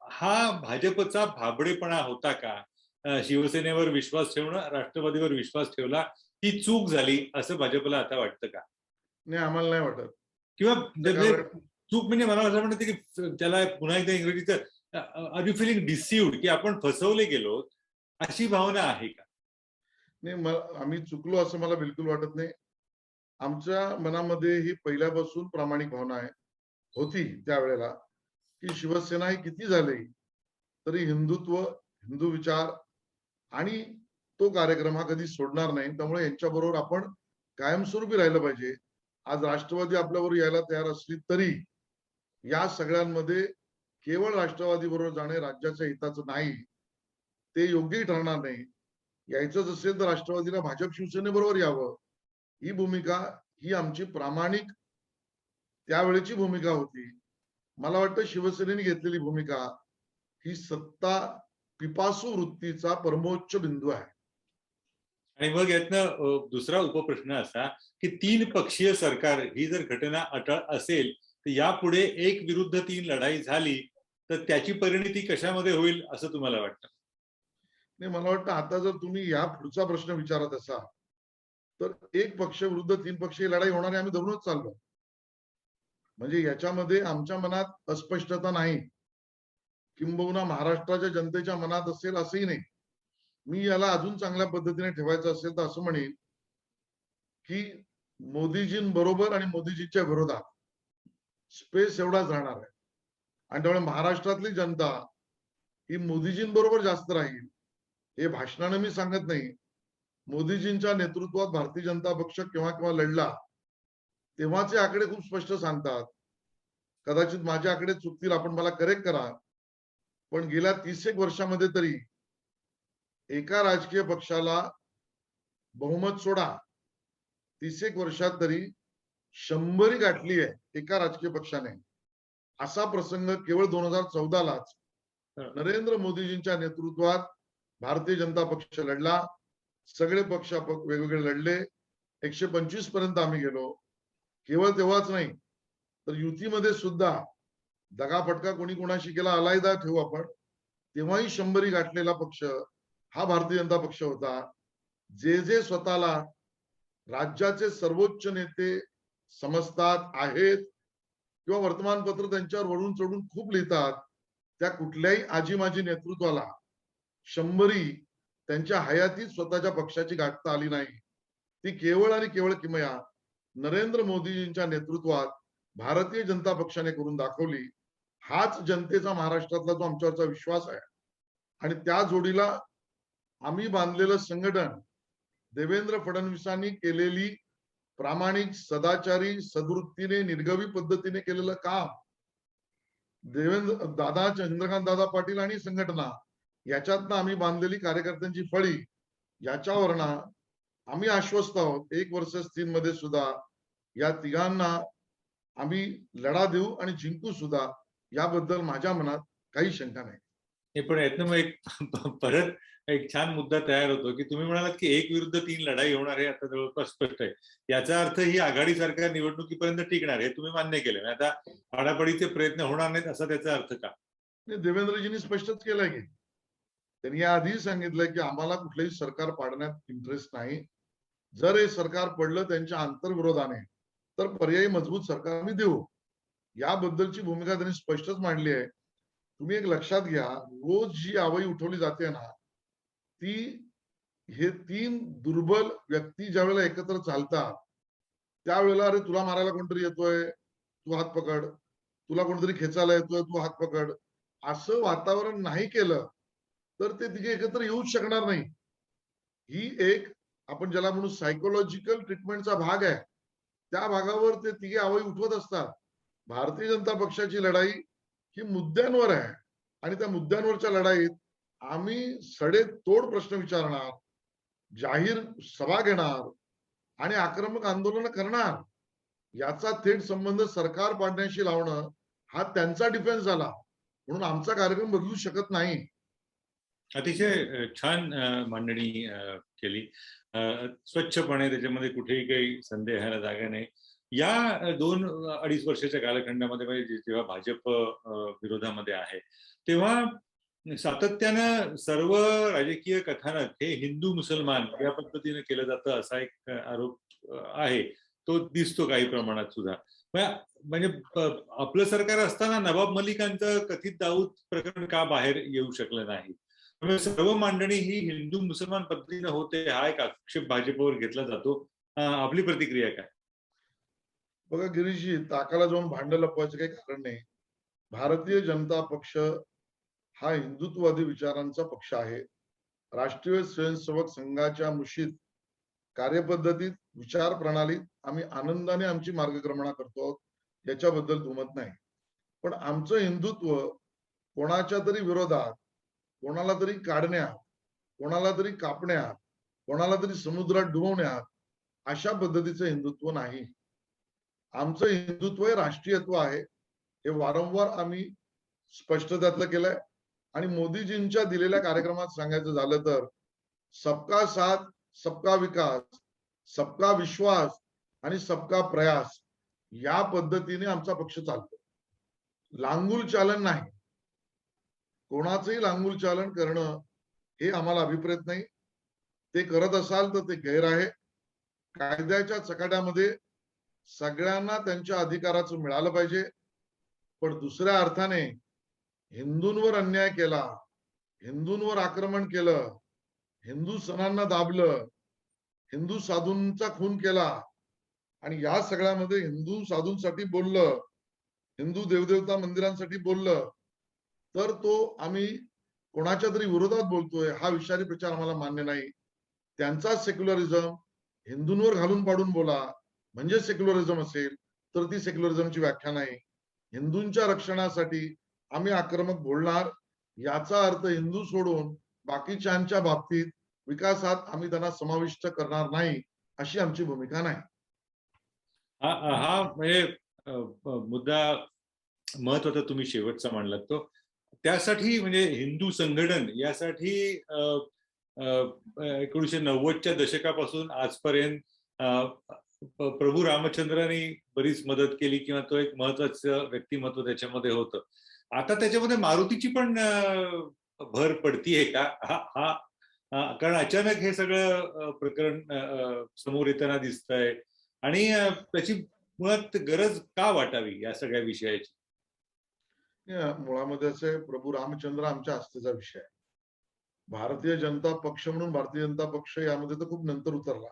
हा भाजपचा भाबडेपणा होता का? शिवसेनेवर विश्वास ठेवणं, राष्ट्रवादीवर विश्वास ठेवला, ही चूक झाली असं भाजपला आता वाटतं का? नाही, आम्हाला नाही वाटत. किंवा चूक म्हणजे मला असं म्हणतं की त्याला पुन्हा एकदा इंग्रजीचं आर यू फिलिंग डिसिव्ड, की आपण फसवले गेलो, अशी भावना आहे का? नाही, आम्ही चुकलो असं मला बिलकुल वाटत नाही. आमच्या मनामध्ये ही पहिल्यापासून प्रामाणिक भावना होती त्यावेळेला की शिवसेना ही किती झाली तरी हिंदुत्व हिंदू विचार आणि तो कार्यक्रम हा कधी सोडणार नाही. त्यामुळे यांच्याबरोबर आपण कायमस्वरूपी राहिलं पाहिजे. आज राष्ट्रवादी आपल्याबरोबर यायला तयार असली तरी या सगळ्यांमध्ये केवळ राष्ट्रवादी बरोबर जाणे राज्याच्या हिताचं नाही, ते योग्यही ठरणार नाही. यायचंच असेल तर राष्ट्रवादीला भाजप शिवसेनेबरोबर यावं. ही भूमिका ही आमची प्रामाणिक त्यावेळेची भूमिका होती. मला वाटतं शिवसेनेने घेतलेली भूमिका ही सत्ता पिपासू वृत्तीचा परमोच्च बिंदू आहे. आणि मग यातनं दुसरा उपप्रश्न असा की 3 पक्षीय सरकार ही जर घटना अटळ असेल तर यापुढे 1 विरुद्ध 3 लढाई झाली तर त्याची परिणती कशामध्ये होईल असं तुम्हाला वाटतं? नाही, मला वाटतं आता जर तुम्ही या पुढचा प्रश्न विचारत असाल तर 1 पक्ष विरुद्ध 3 पक्षीय लढाई होणार आहे आम्ही धरूनच चाललो. म्हणजे याच्यामध्ये आमच्या मनात अस्पष्टता नाही, किंबहुना महाराष्ट्राच्या जनतेच्या मनात असेल असंही नाही. मी याला अजून चांगल्या पद्धतीने ठेवायचं असेल तर असं म्हणेन की मोदीजींबरोबर आणि मोदीजींच्या विरोधात स्पेस एवढाच राहणार आहे. आणि त्यामुळे महाराष्ट्रातली जनता ही मोदीजींबरोबर जास्त राहील. हे भाषणाने मी सांगत नाही. मोदीजींच्या नेतृत्वात भारतीय जनता पक्ष केव्हा केव्हा लढला तेव्हाचे आकडे खूप स्पष्ट सांगतात. कदाचित माझे आकडे चुकतील, आपण मला करेक्ट करा. पण गेल्या 30 वर्षामध्ये तरी एका राजकीय पक्षाला बहुमत सोडा, 30 वर्षात तरी 100 गाठली आहे एका राजकीय पक्षाने. असा प्रसंग केवळ 2014लाच नरेंद्र मोदीजींच्या नेतृत्वात भारतीय जनता पक्ष लढला. सगळे पक्ष वेगवेगळे लढले. 125 पर्यंत आम्ही गेलो. केवळ तेव्हाच नाही तर युतीमध्ये सुद्धा दगाफटका कोणी कोणाशी केला अलायदा ठेवू आपण, तेव्हाही 100 गाठलेला पक्ष हा भारतीय जनता पक्ष होता. जे स्वतःला राज्याचे सर्वोच्च नेते समजतात आहेत किंवा वर्तमानपत्र त्यांच्यावर वळून चढून खूप लिहितात, त्या कुठल्याही आजी माजी नेतृत्वाला 100 त्यांच्या हयातीत स्वतःच्या पक्षाची गाठता आली नाही. ती केवळ आणि केवळ किमया नरेंद्र मोदीजींच्या नेतृत्वात भारतीय जनता पक्षाने करून दाखवली. हाच जनतेचा महाराष्ट्रातला जो आमच्यावरचा विश्वास आहे. आणि त्या जोडीला आम्ही बांधलेलं संघटन, देवेंद्र फडणवीसांनी केलेली प्रामाणिक, सदाचारी, सद्वृत्तीने, निर्गवी पद्धतीने केलेलं काम, देवेंद्र दादा, चंद्रकांत दादा पाटील आणि संघटना याच्यातनं आम्ही बांधलेली कार्यकर्त्यांची फळी, याच्यावरनं आम्ही आश्वस्त आहोत 1 वर्ष 3 मध्ये सुद्धा या तिघांना आम्ही लढा देऊ आणि जिंकू सुद्धा. याबद्दल माझ्या मनात काही शंका नाही. हे पण यातनं मग एक परत एक छान मुद्दा तयार होतो की तुम्ही म्हणालात की 1 विरुद्ध 3 लढाई होणार आहे, आता जवळपास स्पष्ट आहे. याचा अर्थ ही आघाडी सरकार निवडणुकीपर्यंत टिकणार हे तुम्ही मान्य केलं. आता आडापडीचे प्रयत्न होणार नाहीत असा त्याचा अर्थ का? देवेंद्रजींनी स्पष्टच केलंय की त्यांनी याआधी सांगितलंय की आम्हाला कुठलंही सरकार पाडण्यात इंटरेस्ट नाही. जर हे सरकार पडलं त्यांच्या आंतरविरोधाने तर पर्यायी मजबूत सरकार आम्ही देऊ. याबद्दलची भूमिका त्यांनी स्पष्टच मांडली आहे. तुम्ही एक लक्षात घ्या, रोज जी आवई उठवली जाते ना, ती हे 3 दुर्बल व्यक्ती ज्या वेळेला एकत्र चालतात त्यावेळेला अरे तुला मारायला कोणतरी येतोय, तू हात पकड, तुला कोणतरी खेचायला येतोय, तू हात पकड, असं वातावरण नाही केलं तर ते तिघे एकत्र येऊच शकणार नाही. ही एक आपण ज्याला म्हणू सायकोलॉजिकल ट्रीटमेंटचा भाग आहे. त्या भागावर ते तिघे आवई उठवत असतात. भारतीय जनता पक्षाची लढाई ही मुद्द्यांवर आहे आणि त्या मुद्द्यांवरच्या लढाईत आम्ही सडेतोड प्रश्न विचारणार, जाहीर सभा घेणार आणि आक्रमक आंदोलन करणार. याचा थेट संबंध सरकार पाडण्याशी लावणं हा त्यांचा डिफेन्स झाला. म्हणून आमचा कार्यक्रम बदलू शकत नाही. अतिशय छान मांडणी केली. स्वच्छपणे, त्याच्यामध्ये कुठेही काही संदेहाला जागा नाही. या 2-2.5 वर्षाच्या कालखंडामध्ये म्हणजे जेव्हा भाजप विरोधामध्ये आहे तेव्हा सातत्यानं सर्व राजकीय कथानक हे हिंदू मुसलमान या पद्धतीने केलं जातं असा एक आरोप आहे. तो दिसतो काही प्रमाणात सुद्धा. म्हणजे आपलं सरकार असताना नवाब मलिकांचं कथित दाऊद प्रकरण का बाहेर येऊ शकलं नाही? सर्व मांडणी ही हिंदू मुसलमान पद्धतीने होते हा एक आक्षेप भाजपवर घेतला जातो. आपली प्रतिक्रिया काय? बघा गिरीशजी, ताकाला जाऊन भांडं लपवायचं काही कारण नाही. भारतीय जनता पक्ष हा हिंदुत्ववादी विचारांचा पक्ष आहे. राष्ट्रीय स्वयंसेवक संघाच्या मुशीत कार्यपद्धतीत विचार प्रणालीत आम्ही आनंदाने आमची मार्गक्रमणा करतो आहोत, याच्याबद्दल दुमत नाही. पण आमचं हिंदुत्व कोणाच्या तरी विरोधात, कोणाला तरी काढण्यात, कोणाला तरी कापण्यात, कोणाला तरी समुद्रात डुबवण्यात अशा पद्धतीचं हिंदुत्व नाही. आमचं हिंदुत्व हे राष्ट्रीयत्व आहे. हे वारंवार आम्ही स्पष्ट त्यातलं केलंय. आणि मोदीजींच्या दिलेल्या कार्यक्रमात सांगायचं झालं तर सबका साथ, सबका विकास, सबका विश्वास आणि सबका प्रयास या पद्धतीने आमचा पक्ष चालतो. लांगुल चालन नाही. कोणाचंही लांगुल चालन करणं हे आम्हाला अभिप्रेत नाही. ते करत असाल तर ते गैर आहे. कायद्याच्या चकाट्यामध्ये सगळ्यांना त्यांच्या अधिकाराचं मिळालं पाहिजे. पण दुसऱ्या अर्थाने हिंदूंवर अन्याय केला, हिंदूंवर आक्रमण केलं, हिंदू सणांना दाबलं, हिंदू साधूंचा खून केला आणि या सगळ्यामध्ये हिंदू साधूंसाठी बोललं, हिंदू देवदेवता मंदिरांसाठी बोललं, तर तो आम्ही कोणाच्या तरी विरोधात बोलतोय हा विषारी प्रचार आम्हाला मान्य नाही. त्यांचा सेक्युलरिझम हिंदूंवर घालून पाडून बोला म्हणजे सेक्युलरिझम असेल तर ती सेक्युलरिझमची व्याख्या नाही. हिंदूंच्या रक्षणासाठी आम्ही आक्रमक बोलणार, याचा अर्थ हिंदू सोडून बाकीच्यांच्या बाबतीत विकासात आम्ही त्यांना समाविष्ट करणार नाही, अशी आमची भूमिका नाही. हा म्हणजे मुद्दा महत्वाचा तुम्ही शेवटचा मांडलात तो. त्यासाठी म्हणजे हिंदू संघटन यासाठी 1990च्या दशकापासून आजपर्यंत प्रभू रामचंद्रांनी बरीच मदत केली किंवा तो एक महत्वाचं व्यक्तिमत्व त्याच्यामध्ये होतं. आता त्याच्यामध्ये मारुतीची पण भर पडतीये का? कारण अचानक हे सगळं प्रकरण समोर येताना दिसतंय आणि त्याची मुळात गरज का वाटावी या सगळ्या विषयाची? मुळामध्ये असे प्रभू रामचंद्र आमच्या आस्थेचा विषय आहे. भारतीय जनता पक्ष म्हणून भारतीय जनता पक्ष यामध्ये तर खूप नंतर उतरला.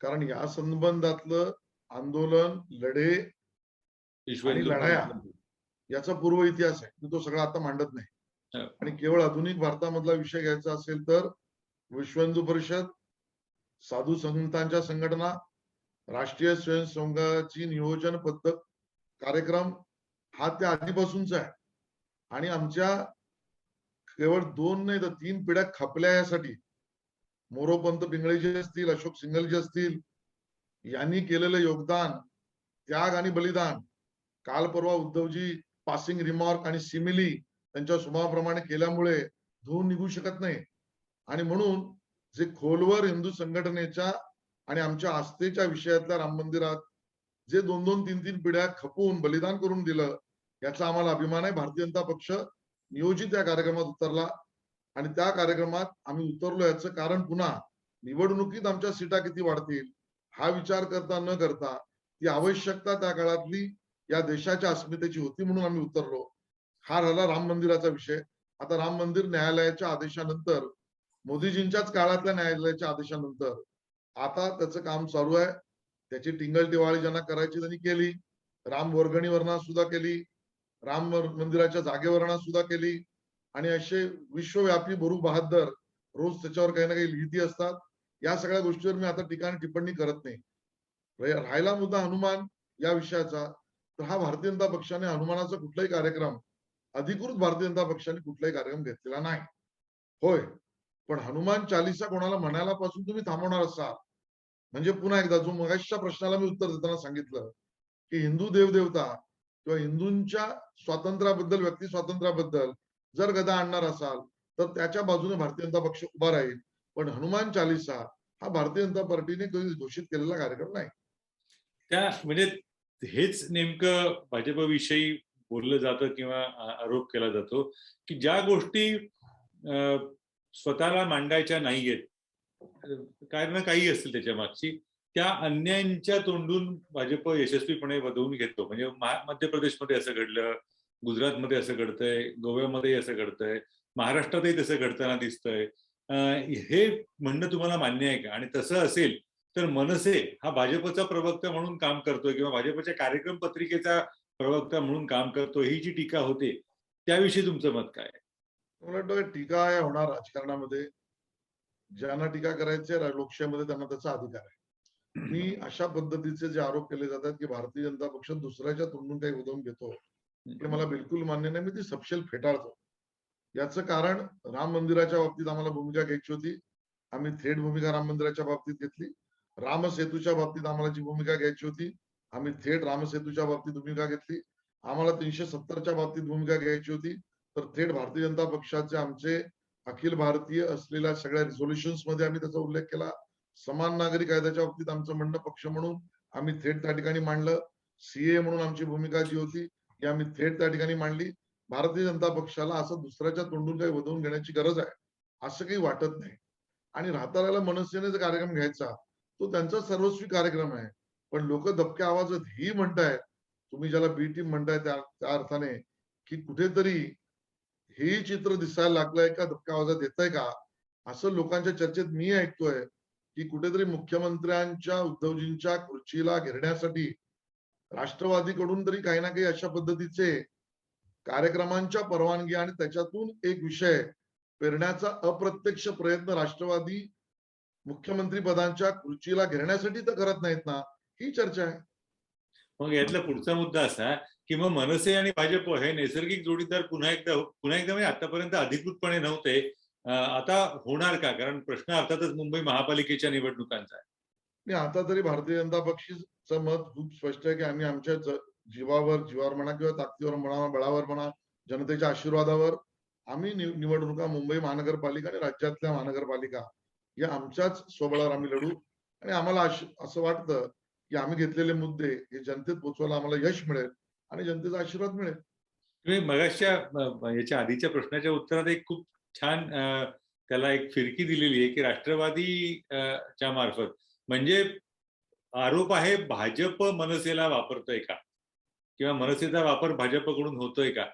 कारण या संबंधातलं आंदोलन, लढे आणि लढाया याचा पूर्व इतिहास आहे. मी तो सगळा आता मांडत नाही. आणि केवळ आधुनिक भारतामधला विषय घ्यायचा असेल तर विश्व हिंदू परिषद, साधू संतांच्या संघटना, राष्ट्रीय स्वयंसेवकाची नियोजन पद्धत कार्यक्रम हा त्या आधीपासूनचा आहे. आणि आमच्या केवळ 2 नाही तर 3 पिढ्या खपल्या यासाठी. मोरोपंत पिंगळेजी असतील, अशोक सिंगलजी असतील, यांनी केलेलं योगदान, त्याग आणि बलिदान काल परवा उद्धवजी पासिंग रिमार्क आणि सिमिली त्यांच्या स्वभावाप्रमाणे केल्यामुळे धुवून निघू शकत नाही. आणि म्हणून जे खोलवर हिंदू संघटनेच्या आणि आमच्या आस्थेच्या विषयातल्या राम मंदिरात जे 2-2, 3-3 पिढ्या खपून बलिदान करून दिलं, याचा आम्हाला अभिमान आहे. भारतीय जनता पक्ष नियोजित या कार्यक्रमात उतरला आणि त्या कार्यक्रमात आम्ही उतरलो याचं कारण पुन्हा निवडणुकीत आमच्या सीटा किती वाढतील हा विचार करता न करता ती आवश्यकता त्या काळातली या देशाच्या अस्मितेची होती म्हणून आम्ही उतरलो. हा राहिला राम मंदिराचा विषय. आता राम मंदिर न्यायालयाच्या आदेशानंतर, मोदीजींच्याच काळातल्या न्यायालयाच्या आदेशानंतर आता त्याचं काम चालू आहे. त्याची टिंगल-टिवाळी ज्यांना करायची त्यांनी केली. राम वर्गणीवरना सुद्धा केली, राम मंदिराच्या जागेवरना सुद्धा केली आणि असे विश्वव्यापी बरू बहादर रोज त्याच्यावर काही ना काही लिहिती असतात. या सगळ्या गोष्टीवर मी आता टिप्पणी करत नाही. राहिला मुद्दा हनुमान या विषयाचा, तर हा भारतीय जनता पक्षाने हनुमानाचा कुठलाही कार्यक्रम, अधिकृत भारतीय जनता पक्षाने कुठलाही कार्यक्रम घेतलेला नाही. होय, पण हनुमान चालीसा कोणाला म्हणायला पासून तुम्ही थांबवणार असाल म्हणजे पुन्हा एकदा जो मगाशीच्या प्रश्नाला मी उत्तर देताना सांगितलं की हिंदू देवदेवता किंवा हिंदूंच्या स्वातंत्र्याबद्दल, व्यक्ती स्वातंत्र्याबद्दल जर गदा आणणार असाल तर त्याच्या बाजूने भारतीय जनता पक्ष उभा राहील. पण हनुमान चालीसा हा भारतीय जनता पार्टीने कधी घोषित केलेला कार्यक्रम नाही. त्या म्हणजे हेच नेमकं भाजपविषयी बोललं जातं किंवा आरोप केला जातो की ज्या गोष्टी स्वतःला मांडायच्या नाहीयेत, कारण काही असतील त्याच्या मागची, त्या अन्यायांच्या तोंडून भाजप यशस्वीपणे वधवून घेतो. म्हणजे मध्य प्रदेशमध्ये असं घडलं, गुजरातमध्ये असं घडतंय, गोव्यामध्ये असं घडतंय, महाराष्ट्रातही तसं घडताना दिसतंय. हे म्हणणं तुम्हाला मान्य आहे का? आणि तसं असेल तर मनसे हा भाजपचा प्रवक्ता म्हणून काम करतोय किंवा भाजपच्या कार्यक्रम पत्रिकेचा प्रवक्ता म्हणून काम करतोय, ही जी टीका होते त्याविषयी तुमचं मत काय? मला वाटतं टीका या होणार राजकारणामध्ये. ज्यांना टीका करायची आहे लोकशाहीमध्ये त्यांना त्याचा अधिकार आहे. मी अशा पद्धतीचे जे आरोप केले जातात की भारतीय जनता पक्ष दुसऱ्याच्या तोंडून काही उधळून घेतो, हे मला बिलकुल मान्य नाही. मी ती सपशेल फेटाळतो. याचं कारण राम मंदिराच्या बाबतीत आम्हाला भूमिका घ्यायची होती. आम्ही थेट भूमिका राम मंदिराच्या बाबतीत घेतली. रामसेतूच्या बाबतीत आम्हाला जी भूमिका घ्यायची होती, आम्ही थेट रामसेतूच्या बाबतीत भूमिका घेतली. आम्हाला 370च्या बाबतीत भूमिका घ्यायची होती, तर थेट भारतीय जनता पक्षाचे आमचे अखिल भारतीय असलेल्या सगळ्या रिझोल्युशन्स मध्ये आम्ही त्याचा उल्लेख केला. समान नागरी कायद्याच्या बाबतीत आमचं म्हणणं पक्ष म्हणून आम्ही थेट त्या ठिकाणी मांडलं. सीए म्हणून आमची भूमिका जी होती ती आम्ही थेट त्या ठिकाणी मांडली. भारतीय जनता पक्षाला असं दुसऱ्याच्या तोंडून काही वधवून घेण्याची गरज आहे असं काही वाटत नाही. आणि राहता मनसेने जो कार्यक्रम घ्यायचा तो त्यांचा सर्वस्वी कार्यक्रम आहे. पण लोक दबक्या आवाजात ही म्हणतायत, तुम्ही ज्याला बी टीम म्हणताय त्या अर्थाने, की कुठेतरी हे चित्र दिसायला लागलंय का, दबक्या आवाजात येतंय का, असं लोकांच्या चर्चेत मी ऐकतोय की कुठेतरी मुख्यमंत्र्यांच्या उद्धवजींच्या खुर्चीला घेरण्यासाठी राष्ट्रवादीकडून तरी काही ना काही अशा पद्धतीचे कार्यक्रमांच्या परवानगी आणि त्याच्यातून एक विषय पेरण्याचा अप्रत्यक्ष प्रयत्न राष्ट्रवादी मुख्यमंत्री पदांच्या खुर्चीला घेरण्यासाठी तर करत नाहीत ना, ही चर्चा आहे. मग यातला पुढचा मुद्दा असा की मग मनसे आणि भाजप हे नैसर्गिक जोडीदार पुन्हा एकदा म्हणजे आतापर्यंत अधिकृतपणे नव्हते, आता होणार का? कारण प्रश्न अर्थातच मुंबई महापालिकेच्या निवडणुकांचा आहे. आणि आता तरी भारतीय जनता पक्षाचं मत खूप स्पष्ट आहे की आम्ही आमच्या जीवावर म्हणा किंवा ताकदीवर म्हणा, बळावर म्हणा, जनतेच्या आशीर्वादावर आम्ही निवडणुका मुंबई महानगरपालिका आणि राज्यातल्या महानगरपालिका या आमच्याच स्वबळावर आम्ही लढू. आणि आम्हाला असं वाटतं की आम्ही घेतलेले मुद्दे हे जनतेत पोहोचवायला आम्हाला यश मिळेल आणि जनतेचा आशीर्वाद मिळेल. तुम्ही मगाशच्या याच्या आधीच्या प्रश्नाच्या उत्तरात एक खूप छान त्याला एक फिरकी दिलेली आहे की राष्ट्रवादी च्या मार्फत, म्हणजे आरोप आहे भाजप मनसेला वापरतोय का किंवा मनसेचा वापर भाजपकडून होतोय का,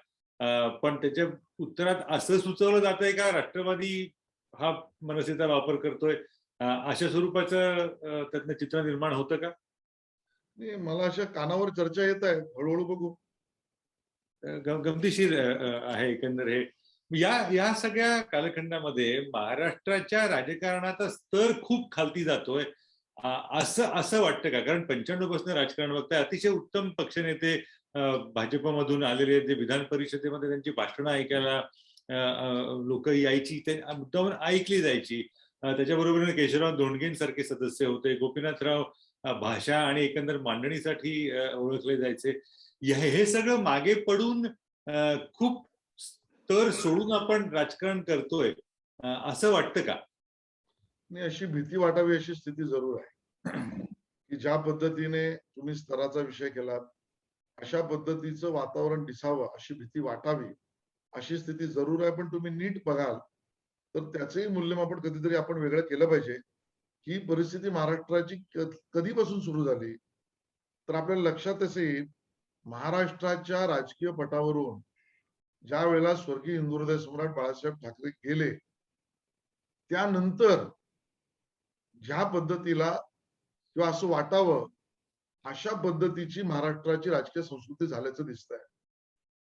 पण त्याच्या उत्तरात असं सुचवलं जातंय का राष्ट्रवादी हा मनसेचा वापर करतोय, अशा स्वरूपाचं त्यातनं चित्र निर्माण होतं का? मला अशा कानावर चर्चा येत आहे, हळूहळू बघू. गमतीशीर आहे एकंदर हे. या सगळ्या कालखंडामध्ये महाराष्ट्राच्या राजकारणाचा स्तर खूप खालती जातोय असं वाटतं का? कारण 95 पासून राजकारण बघताय, अतिशय उत्तम पक्षनेते भाजपमधून आलेले, जे विधान परिषदेमध्ये त्यांची भाषणं ऐकायला लोक यायची, ते मुद्दामून ऐकली जायची. त्याच्याबरोबर केशवराव धोंडगेंसारखे सदस्य होते, गोपीनाथराव भाषा आणि एकंदर मांडणीसाठी ओळखले जायचे. हे सगळं मागे पडून खूप स्तर सोडून आपण राजकारण करतोय असं वाटतं का? नाही, अशी भीती वाटावी अशी स्थिती जरूर आहे की ज्या पद्धतीने तुम्ही स्तराचा विषय केलात, अशा पद्धतीचं वातावरण दिसावं अशी भीती वाटावी अशी स्थिती जरूर आहे. पण तुम्ही नीट बघाल तर त्याचंही मूल्यमापन कधीतरी आपण वेगळं केलं पाहिजे. ही परिस्थिती महाराष्ट्राची कधीपासून सुरू झाली तर आपल्याला लक्षात असे येईल, महाराष्ट्राच्या राजकीय पटावरून ज्या वेळेला स्वर्गीय हिंदुहृदय सम्राट बाळासाहेब ठाकरे गेले, त्यानंतर ज्या पद्धतीला किंवा असं वाटावं अशा पद्धतीची महाराष्ट्राची राजकीय संस्कृती झाल्याचं दिसतंय.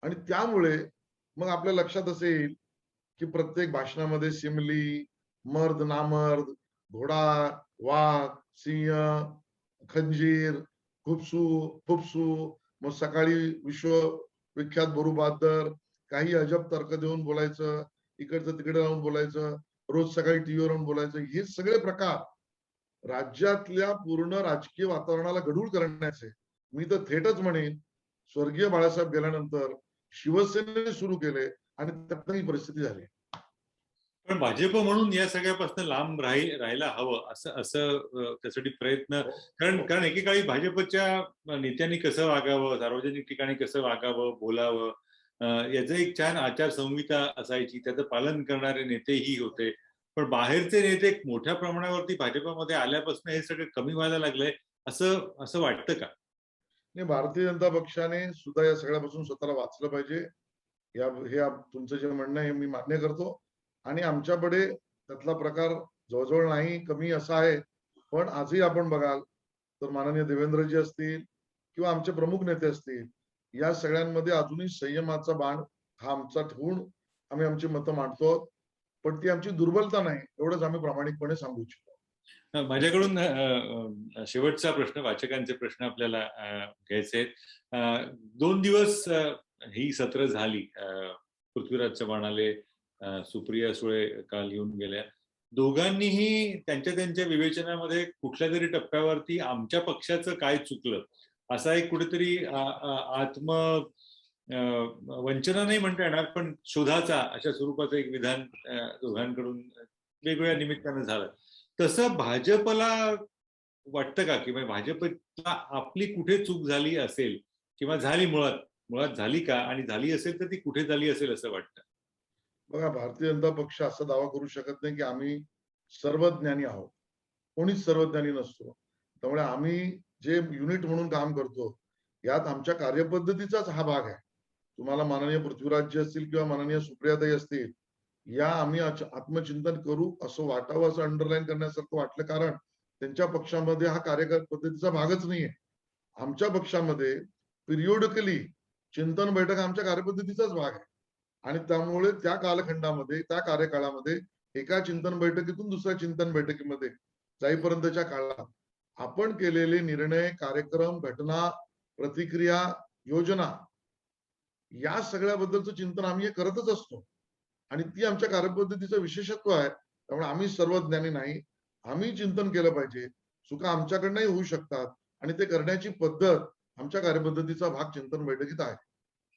आणि त्यामुळे मग आपल्या लक्षात असे येईल की प्रत्येक भाषणामध्ये सिमली, मर्द नामर्द, घोडा, वाघ, सिंह, खंजीर, फुफसू, मग सकाळी विश्वविख्यात बोरू बहाद्दर, काही अजब तर्क देऊन बोलायचं, इकडचं तिकडे राहून बोलायचं, रोज सकाळी टीव्हीवर राहून बोलायचं, हे सगळे प्रकार राज्यातल्या पूर्ण राजकीय वातावरणाला गढूळ करण्याचे, मी तर थेटच म्हणेन स्वर्गीय बाळासाहेब गेल्यानंतर शिवसेनेने सुरू केले आणि त्यातनं ही परिस्थिती झाली. पण भाजप म्हणून या सगळ्यापासून लांब राहायला हवं असं त्यासाठी प्रयत्न, कारण एकेकाळी भाजपच्या नेत्यांनी कसं वागावं, सार्वजनिक ठिकाणी कसं वागावं, बोलावं, याचं एक छान आचारसंहिता असायची, त्याचं पालन करणारे नेतेही होते. पण बाहेरचे नेते मोठ्या प्रमाणावरती भाजपमध्ये आल्यापासून हे सगळं कमी व्हायला लागलंय असं वाटतं का? नाही, भारतीय जनता पक्षाने सुद्धा या सगळ्यापासून स्वतःला वाचलं पाहिजे. हे तुमचं जे म्हणणं आहे मी मान्य करतो आणि आमच्याकडे त्यातला प्रकार जवळजवळ नाही, कमी असा आहे. पण आजही आपण बघाल तर माननीय देवेंद्रजी असतील किंवा आमचे प्रमुख नेते असतील, या सगळ्यांमध्ये अजूनही संयमाचा बाण हा आमचा ठेवून आम्ही आमची मतं मांडतो, पण ती आमची दुर्बलता नाही, एवढंच आम्ही प्रामाणिकपणे सांगू इच्छितो. माझ्याकडून शेवटचा प्रश्न, वाचकांचे प्रश्न आपल्याला घ्यायचे आहेत. 2 दिवस ही सत्र झाली. पृथ्वीराज चव्हाण आले, सुप्रिया सुळे काल येऊन गेल्या. दोघांनीही त्यांच्या त्यांच्या विवेचनामध्ये कुठल्या तरी टप्प्यावरती आमच्या पक्षाचं काय चुकलं असा एक कुठेतरी आत्म वंचना नाही म्हणता येणार, पण शोधाचा अशा स्वरूपाचं एक विधान दोघांकडून वेगवेगळ्या निमित्तानं झालं. तसं भाजपला वाटतं का, किंवा भाजपला आपली कुठे चूक झाली असेल किंवा झाली, मुळात झाली का, आणि झाली असेल तर ती कुठे झाली असेल असं वाटतं? बघा, भारतीय जनता पक्ष असा दावा करू शकत नाही की आम्ही सर्वज्ञानी आहोत. कोणीच सर्वज्ञानी नसतो. त्यामुळे आम्ही जे युनिट म्हणून काम करतो, यात आमच्या कार्यपद्धतीचाच हा भाग आहे. तुम्हाला माननीय पृथ्वीराज असतील किंवा माननीय सुप्रियाताई असतील, या आम्ही आत्मचिंतन करू असं वाटावं, असं अंडरलाईन करण्यासारखं वाटलं, कारण त्यांच्या पक्षामध्ये हा कार्यपद्धतीचा भागच नाहीये. आमच्या पक्षामध्ये पिरियोडिकली चिंतन बैठक आमच्या कार्यपद्धतीचाच भाग आहे. आणि त्यामुळे त्या कालखंडामध्ये, त्या कार्यकाळामध्ये एका चिंतन बैठकीतून दुसऱ्या चिंतन बैठकीमध्ये जाईपर्यंतच्या काळात आपण केलेले निर्णय, कार्यक्रम, घटना, प्रतिक्रिया, योजना, या सगळ्याबद्दलचं चिंतन आम्ही हे करतच असतो. आणि ती आमच्या कार्यपद्धतीचं विशेषत्व आहे. त्यामुळे आम्ही सर्वज्ञानी नाही. आम्ही चिंतन केलं पाहिजे. चुका आमच्याकडनंही होऊ शकतात आणि ते करण्याची पद्धत आमच्या कार्यपद्धतीचा भाग चिंतन बैठकीत आहे.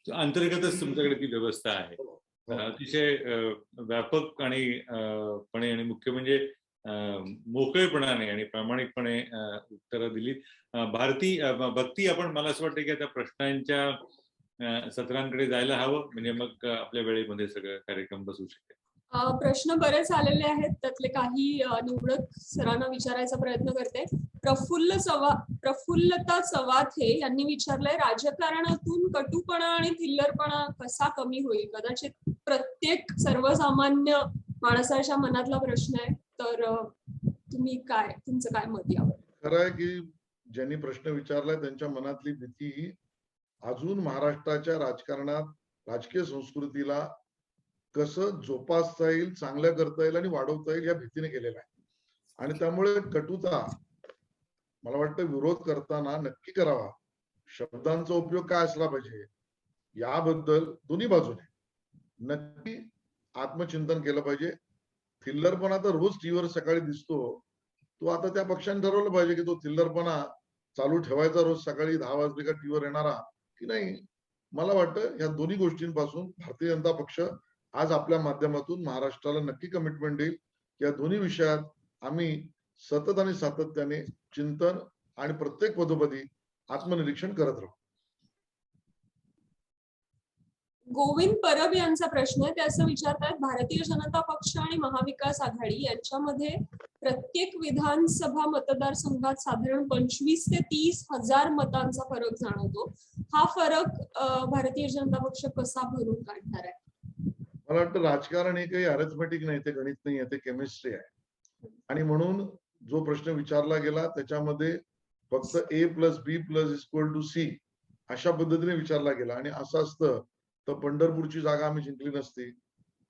अंतर्गतच तुमच्याकडे ती व्यवस्था आहे. अतिशय व्यापक आणि पणे, आणि मुख्य म्हणजे मोकळेपणाने आणि प्रामाणिकपणे उत्तरं दिली. भक्ती, आपण, मला असं वाटतं की आता प्रश्नांच्या सत्रांकडे जायला हवं, म्हणजे मग आपल्या वेळेमध्ये सगळं कार्यक्रम बसू शकेल. प्रश्न बरेच आलेले आहेत, त्यातले काही निवडक सरांना विचारायचा प्रयत्न करते. प्रफुल्लता चव्हाथे यांनी विचारलंय, राजकारणातून कटुपणा आणि थिल्लरपणा कसा कमी होईल? कदाचित प्रत्येक सर्वसामान्य माणसाच्या मनातला प्रश्न आहे, तर तुमचं काय मत यावर? खरं आहे की ज्यांनी प्रश्न विचारलाय त्यांच्या मनातली भीती अजून महाराष्ट्राच्या राजकारणात, राजकीय संस्कृतीला कसं जोपासता येईल, चांगलं करता येईल आणि वाढवता येईल या भीतीने केलेला आहे. आणि त्यामुळे कटुता, मला वाटतं, विरोध करताना नक्की करावा. शब्दांचा उपयोग काय असला पाहिजे याबद्दल दोन्ही बाजूने नक्की आत्मचिंतन केलं पाहिजे. थिल्लरपणा तर रोज टीव्हीवर सकाळी दिसतो. तो आता त्या पक्षाने ठरवलं पाहिजे की तो थिल्लरपणा चालू ठेवायचा रोज सकाळी 10 वाजले का टीव्हीवर येणारा की नाही. मला वाटतं या दोन्ही गोष्टींपासून भारतीय जनता पक्ष आज आपल्या माध्यमातून महाराष्ट्राला नक्की कमिटमेंट देईल. या दोन्ही विषयात आम्ही सतत आणि सातत्याने चिंतन आणि प्रत्येक पदोपदी आत्मनिरीक्षण करत राहू. गोविंद परब यांचा प्रश्न आहे, ते असं विचारतात, भारतीय जनता पक्ष आणि महाविकास आघाडी यांच्यामध्ये प्रत्येक विधानसभा मतदारसंघात साधारण 25 ते 30 हजार मतांचा फरक जाणवतो. हा फरक भारतीय जनता पक्ष कसा भरून काढणार आहे? मला वाटतं राजकारण हे काही अरिथमेटिक नाही, ते गणित नाही आहे, ते केमिस्ट्री आहे. आणि म्हणून जो प्रश्न विचारला गेला त्याच्यामध्ये फक्त A+B+=C अशा पद्धतीने विचारला गेला. आणि असं असतं तर पंढरपूरची जागा आम्ही जिंकली नसती.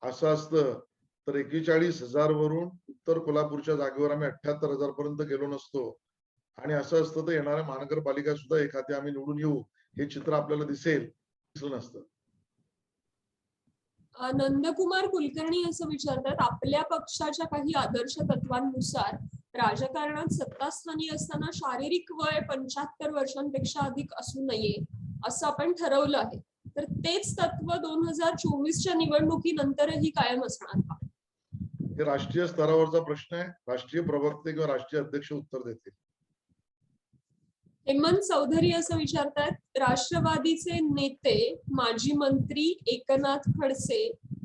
असं असतं तर 41,000 वरून उत्तर कोल्हापूरच्या जागेवर आम्ही 78,000 पर्यंत गेलो नसतो. आणि असं असतं तर येणाऱ्या महानगरपालिका सुद्धा एखादी आम्ही निवडून येऊ, हे चित्र आपल्याला दिसलं नसतं. नंदकुमार कुलकर्णी असं विचारतात, आपल्या पक्षाच्या काही आदर्श तत्वांनुसार राजकारणात सत्तास्थानी असताना शारीरिक वय 75 वर्षांपेक्षा अधिक असू नये असं आपण ठरवलं आहे, तर तेच तत्व 2024च्या निवडणुकीनंतरही कायम असणार का? हे राष्ट्रीय स्तरावरचा प्रश्न आहे. राष्ट्रीय प्रवक्ते किंवा राष्ट्रीय अध्यक्ष उत्तर देतील. हेमंत चौधरी असं विचारतात, राष्ट्रवादीचे नेते माजी मंत्री एकनाथ खडसे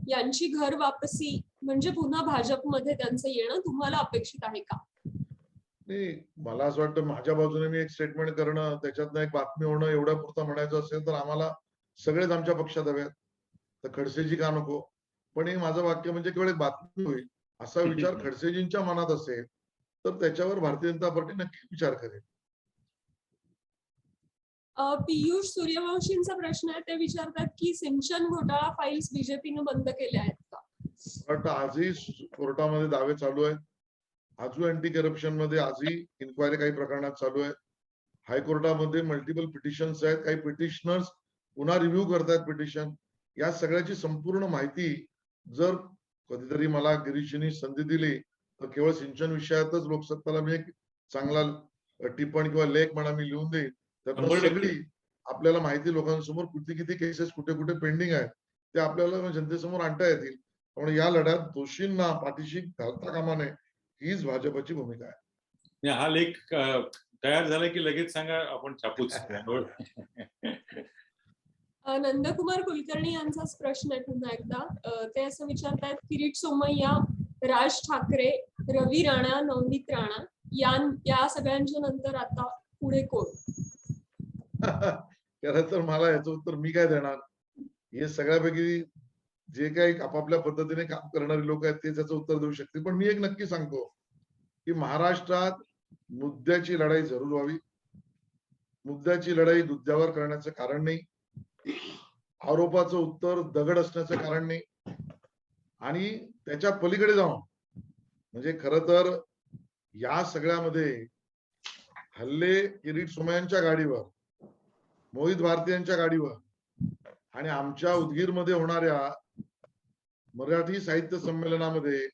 यांची घर वापसी म्हणजे पुन्हा भाजपमध्ये त्यांचं येणं तुम्हाला अपेक्षित आहे का? नाही, मला असं वाटतं माझ्या बाजूने मी एक स्टेटमेंट करणं, त्याच्यातनं एक बातमी होणं, एवढ्या पुरतं म्हणायचं असेल तर आम्हाला सगळेच आमच्या पक्षात हव्यात, तर खडसेजी का नको. पण हे माझं वाक्य म्हणजे केवळ एक बातमी होईल असा विचार खडसेजींच्या मनात असेल तर त्याच्यावर भारतीय जनता पार्टी नक्की विचार करेल. पियुष सूर्यवंशींचा प्रश्न आहे, ते विचारतात की सिंचन घोटाळा फाईल्स बीजेपीनं बंद केल्या आहेत का? वाटतं आजही कोर्टामध्ये दावे चालू आहेत. आजही अँटी करप्शन मध्ये आजही इन्क्वायरी काही प्रकरणात चालू आहे. हायकोर्टामध्ये मल्टिपल पिटिशन्स आहेत. काही पिटिशनर्स पुन्हा रिव्ह्यू करतायत पिटिशन. या सगळ्याची संपूर्ण माहिती जर कधीतरी मला गिरीशजींनी संधी दिली तर केवळ सिंचन विषयातच लोकसत्ताला मी एक चांगला टिप्पण किंवा लेख म्हणा मी लिहून देईन. तर 100% सगळी आपल्याला माहिती लोकांसमोर किती किती केसेस कुठे कुठे पेंडिंग आहेत ते आपल्याला जनतेसमोर आणता येतील. त्यामुळे या लढ्यात दोषींना पाठीशी घालता कामा नये हीच भाजपची भूमिका आहे. हा लेख तयार झाला की लगेच सांगा, आपण छापूच. नंदकुमार कुलकर्णी यांचाच प्रश्न आहे पुन्हा एकदा. ते असं विचारतायत, किरीट सोमय्या, राज ठाकरे, रवी राणा, नवनीत राणा या सगळ्यांच्या नंतर आता पुढे कोण? खरं तर मला याचं उत्तर मी काय देणार. हे सगळ्यापैकी जे काही आपापल्या पद्धतीने काम करणारे लोक आहेत ते त्याचं उत्तर देऊ शकतील. पण मी एक नक्की सांगतो की महाराष्ट्रात मुद्द्याची लढाई जरूर व्हावी. मुद्द्याची लढाई मुद्द्यावर करण्याचं कारण नाही. आरोपाचं उत्तर दगड असण्याचं कारण नाही. आणि त्याच्या पलीकडे जाऊन म्हणजे खरं तर या सगळ्यामध्ये हल्ले किरीट सोमय्यांच्या गाडीवर, मोहित भारतीयांच्या गाडीवर आणि आमच्या उदगीरमध्ये होणाऱ्या मराठी साहित्य संमेलनामध्ये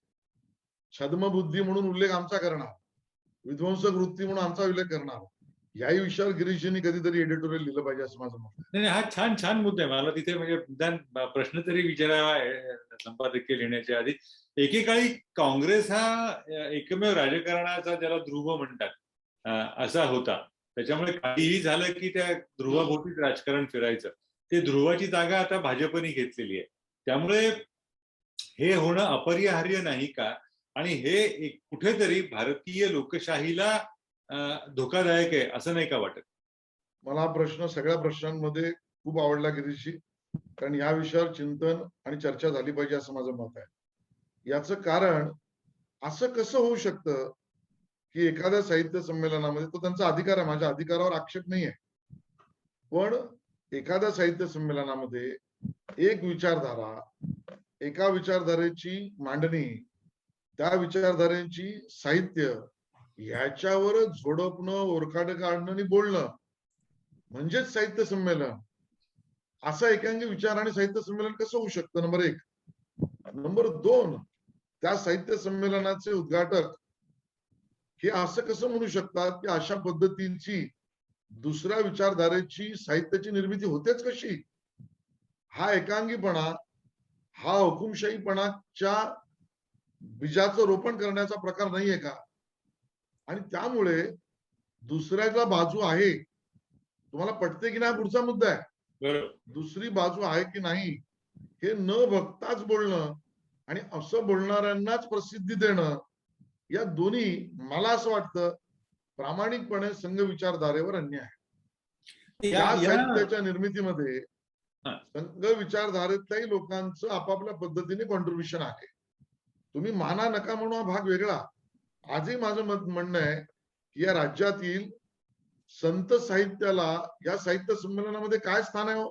छद्मबुद्धी म्हणून उल्लेख आमचा करणार, विध्वंसक वृत्ती म्हणून आमचा उल्लेख करणार, याही विषयावर गिरीशजींनी कधीतरी एडिटोरियल लिहिलं पाहिजे असं माझं मत आहे. नाही, हा छान छान मुद्दा आहे. मला तिथे म्हणजे निदान प्रश्न तरी विचारावा संपादकीय लिहिण्याच्या आधी. एकेकाळी काँग्रेस हा एकमेव राजकारणाचा ज्याला ध्रुव म्हणतात असा होता. त्याच्यामुळे काहीही झालं की त्या ध्रुवाभोवतीच राजकारण फिरायचं. ते ध्रुवाची जागा आता भाजपने घेतलेली आहे. त्यामुळे हे होणं अपरिहार्य नाही का? आणि हे कुठेतरी भारतीय लोकशाहीला धोकादायक आहे असं नाही का वाटत? मला हा प्रश्न सगळ्या प्रश्नांमध्ये खूप आवडला गिरीशजी, कारण या विषयावर चिंतन आणि चर्चा झाली पाहिजे असं माझं मत आहे. याचं कारण असं कसं होऊ शकतं की एखाद्या साहित्य संमेलनामध्ये, तो त्यांचा अधिकार आहे, माझ्या अधिकारावर आक्षेप नाहीये, पण एखाद्या साहित्य संमेलनामध्ये एक विचारधारा, एका विचारधारेची मांडणी, त्या विचारधारेची साहित्य ह्याच्यावर झोडपणं, ओरखाड काढणं आणि बोलणं म्हणजेच साहित्य संमेलन. असं एकांगी विचार आणि साहित्य संमेलन कसं होऊ शकतं? नंबर एक. नंबर दोन, त्या साहित्य संमेलनाचे उद्घाटक हे असं कसं म्हणू शकतात की अशा पद्धतीची दुसऱ्या विचारधारेची साहित्याची निर्मिती होतेच कशी? हा एकांगीपणा, हा हुकुमशाहीपणाच्या बीजाचं रोपण करण्याचा प्रकार नाहीये का? आणि त्यामुळे दुसऱ्याचा बाजू आहे, तुम्हाला पटते की नाही पुढचा मुद्दा आहे. दुसरी बाजू आहे की नाही हे न बघताच बोलणं आणि असं बोलणाऱ्यांनाच प्रसिद्धी देणं, या दोन्ही मला असं वाटतं प्रामाणिकपणे संघ विचारधारेवर अन्याय आहे. या साहित्याच्या निर्मितीमध्ये संघ विचारधारेतल्याही लोकांचं आपापल्या पद्धतीने कॉन्ट्रीब्युशन आहे. तुम्ही माना नका म्हणून हा भाग वेगळा. आजही माझं म्हणणं आहे की या राज्यातील संत साहित्याला या साहित्य संमेलनामध्ये काय स्थान आहे?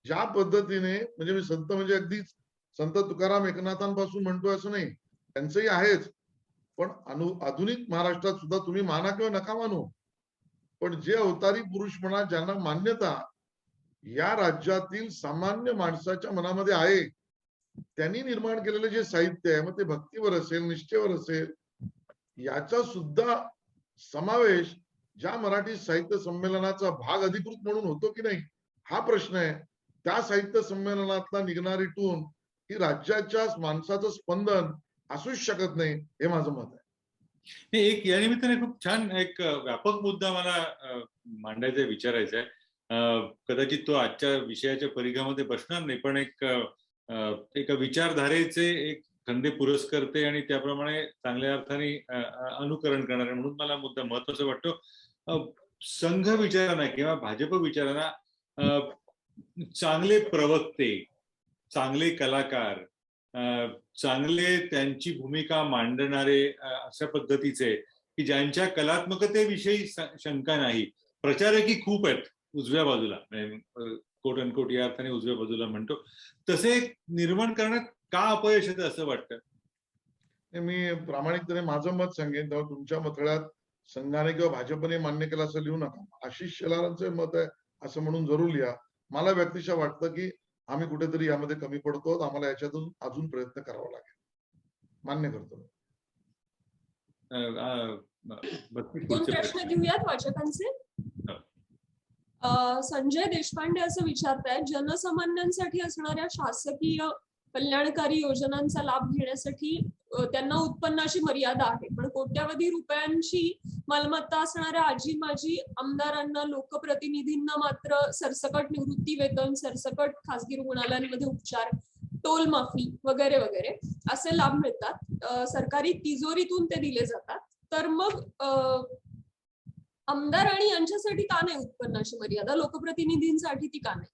ज्या पद्धतीने, म्हणजे मी संत म्हणजे अगदीच संत तुकाराम एकनाथांपासून म्हणतोय असं नाही, त्यांचंही आहेच, पण आधुनिक महाराष्ट्रात सुद्धा तुम्ही माना किंवा नका मानू, पण जे अवतारी पुरुष म्हणा, ज्यांना मान्यता या राज्यातील सामान्य माणसाच्या मनामध्ये आहे, त्यांनी निर्माण केलेलं जे साहित्य आहे, मग ते भक्तीवर असेल, निष्ठेवर असेल, याचा सुद्धा समावेश ज्या मराठी साहित्य संमेलनाचा भाग अधिकृत म्हणून होतो की नाही हा प्रश्न आहे. त्या साहित्य संमेलनातला निघणारी टून ही राज्याच्या माणसाचं स्पंदन असूच शकत नाही, हे माझं मत आहे. एक या निमित्ताने खूप छान एक व्यापक मुद्दा मला मांडायचा, विचारायचा आहे. कदाचित तो आजच्या विषयाच्या परिघामध्ये बसणार नाही, पण एका विचारधारेचे एक खंदे पुरस्कर्ते आणि त्याप्रमाणे चांगल्या अर्थाने अनुकरण करणारे म्हणून मला मुद्दा महत्वाचा वाटतो. संघ विचारांना किंवा भाजप विचारांना चांगले प्रवक्ते, चांगले कलाकार, चांगले त्यांची भूमिका मांडणारे अशा पद्धतीचे की ज्यांच्या कलात्मकतेविषयी शंका नाही, प्रचारकही खूप आहेत उजव्या बाजूला, कोट अँड कोट या अर्थाने उजव्या बाजूला म्हणतो, तसे निर्माण करण्यात का अपयश येतं असं वाटतं? मी प्रामाणिकपणे माझं मत सांगेन, तेव्हा तुमच्या मथळ्यात संघाने किंवा भाजपने मान्य केलं असं लिहू नका. आशिष शेलारांचं मत आहे असं म्हणून जरूर लिहा. मला व्यक्तिशः वाटतं की आम्ही कुठेतरी यामध्ये कमी पडतो, आम्हाला याच्यातून अजून प्रयत्न करावा लागेल. मान्य करतो. दोन प्रश्न घेऊयात वाचकांचे. संजय देशपांडे असं विचारतायत, जनसामान्यांसाठी असणाऱ्या शासकीय कल्याणकारी योजनांचा लाभ घेण्यासाठी त्यांना उत्पन्नाची मर्यादा आहे, पण कोट्यावधी रुपयांची मालमत्ता असणाऱ्या आजी माजी आमदारांना, लोकप्रतिनिधींना मात्र सरसकट निवृत्ती वेतन, सरसकट खासगी रुग्णालयांमध्ये उपचार, टोल माफी वगैरे वगैरे असे लाभ मिळतात. सरकारी तिजोरीतून ते दिले जातात. तर मग आमदार आणि यांच्यासाठी का नाही उत्पन्नाची मर्यादा, लोकप्रतिनिधींसाठी ती का नाही?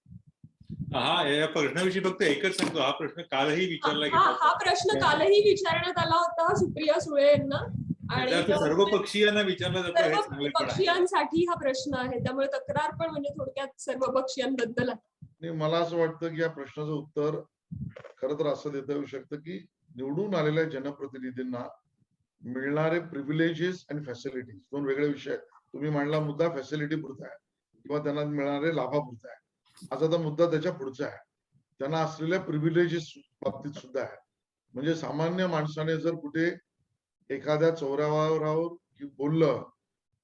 हा, या प्रश्नाविषयी फक्त एकच सांगतो, हा प्रश्न कालही विचारला गेला. हा प्रश्न कालही विचारण्यात आला होता सुप्रिया सुळे यांना, आणि सर्व पक्षीयांना विचारला जातो. सर्व पक्षीयांसाठी हा प्रश्न आहे, त्यामुळे तक्रार पण म्हणजे थोडक्यात सर्व पक्षीयांबद्दल आहे. मला असं वाटतं की या प्रश्नाचं उत्तर खरं तर असं देता येऊ शकतं की निवडून आलेल्या जनप्रतिनिधींना मिळणारे प्रिव्हिलेजेस आणि फॅसिलिटीज दोन वेगळे विषय आहेत. तुम्ही मांडला मुद्दा फॅसिलिटी पुरता आहे किंवा त्यांना मिळणारे लाभापुरता आहे. असा मुद्दा त्याच्या पुढचा आहे, त्यांना असलेल्या प्रिव्हिलेजेस बाबतीत सुद्धा आहे. म्हणजे सामान्य माणसाने जर कुठे एखाद्या चौऱ्यावर बोललं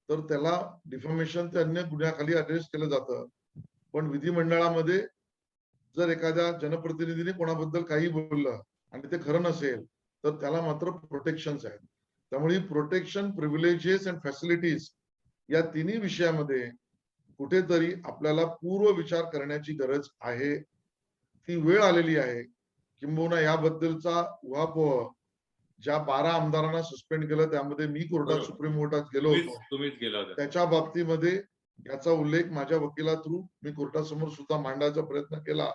तर त्याला डिफॉर्मेशन ते अन्य गुन्ह्याखाली अरेस्ट केलं जातं. पण विधिमंडळामध्ये जर एखाद्या जनप्रतिनिधीने कोणाबद्दल काही बोललं आणि ते खरं नसेल तर त्याला मात्र प्रोटेक्शन्स आहेत. त्यामुळे प्रोटेक्शन, प्रिव्हिलेजेस अँड फॅसिलिटीज या तिन्ही विषयामध्ये कुठेतरी आपल्याला पूर्व विचार करण्याची गरज आहे. ती वेळ आलेली आहे. किंबहुना याबद्दलचा उहापोह ज्या 12 आमदारांना सस्पेंड केलं त्यामध्ये मी कोर्टात, सुप्रीम कोर्टात गेलो होतो. त्याच्या बाबतीमध्ये याचा उल्लेख माझ्या वकिला थ्रू मी कोर्टासमोर सुद्धा मांडायचा प्रयत्न केला.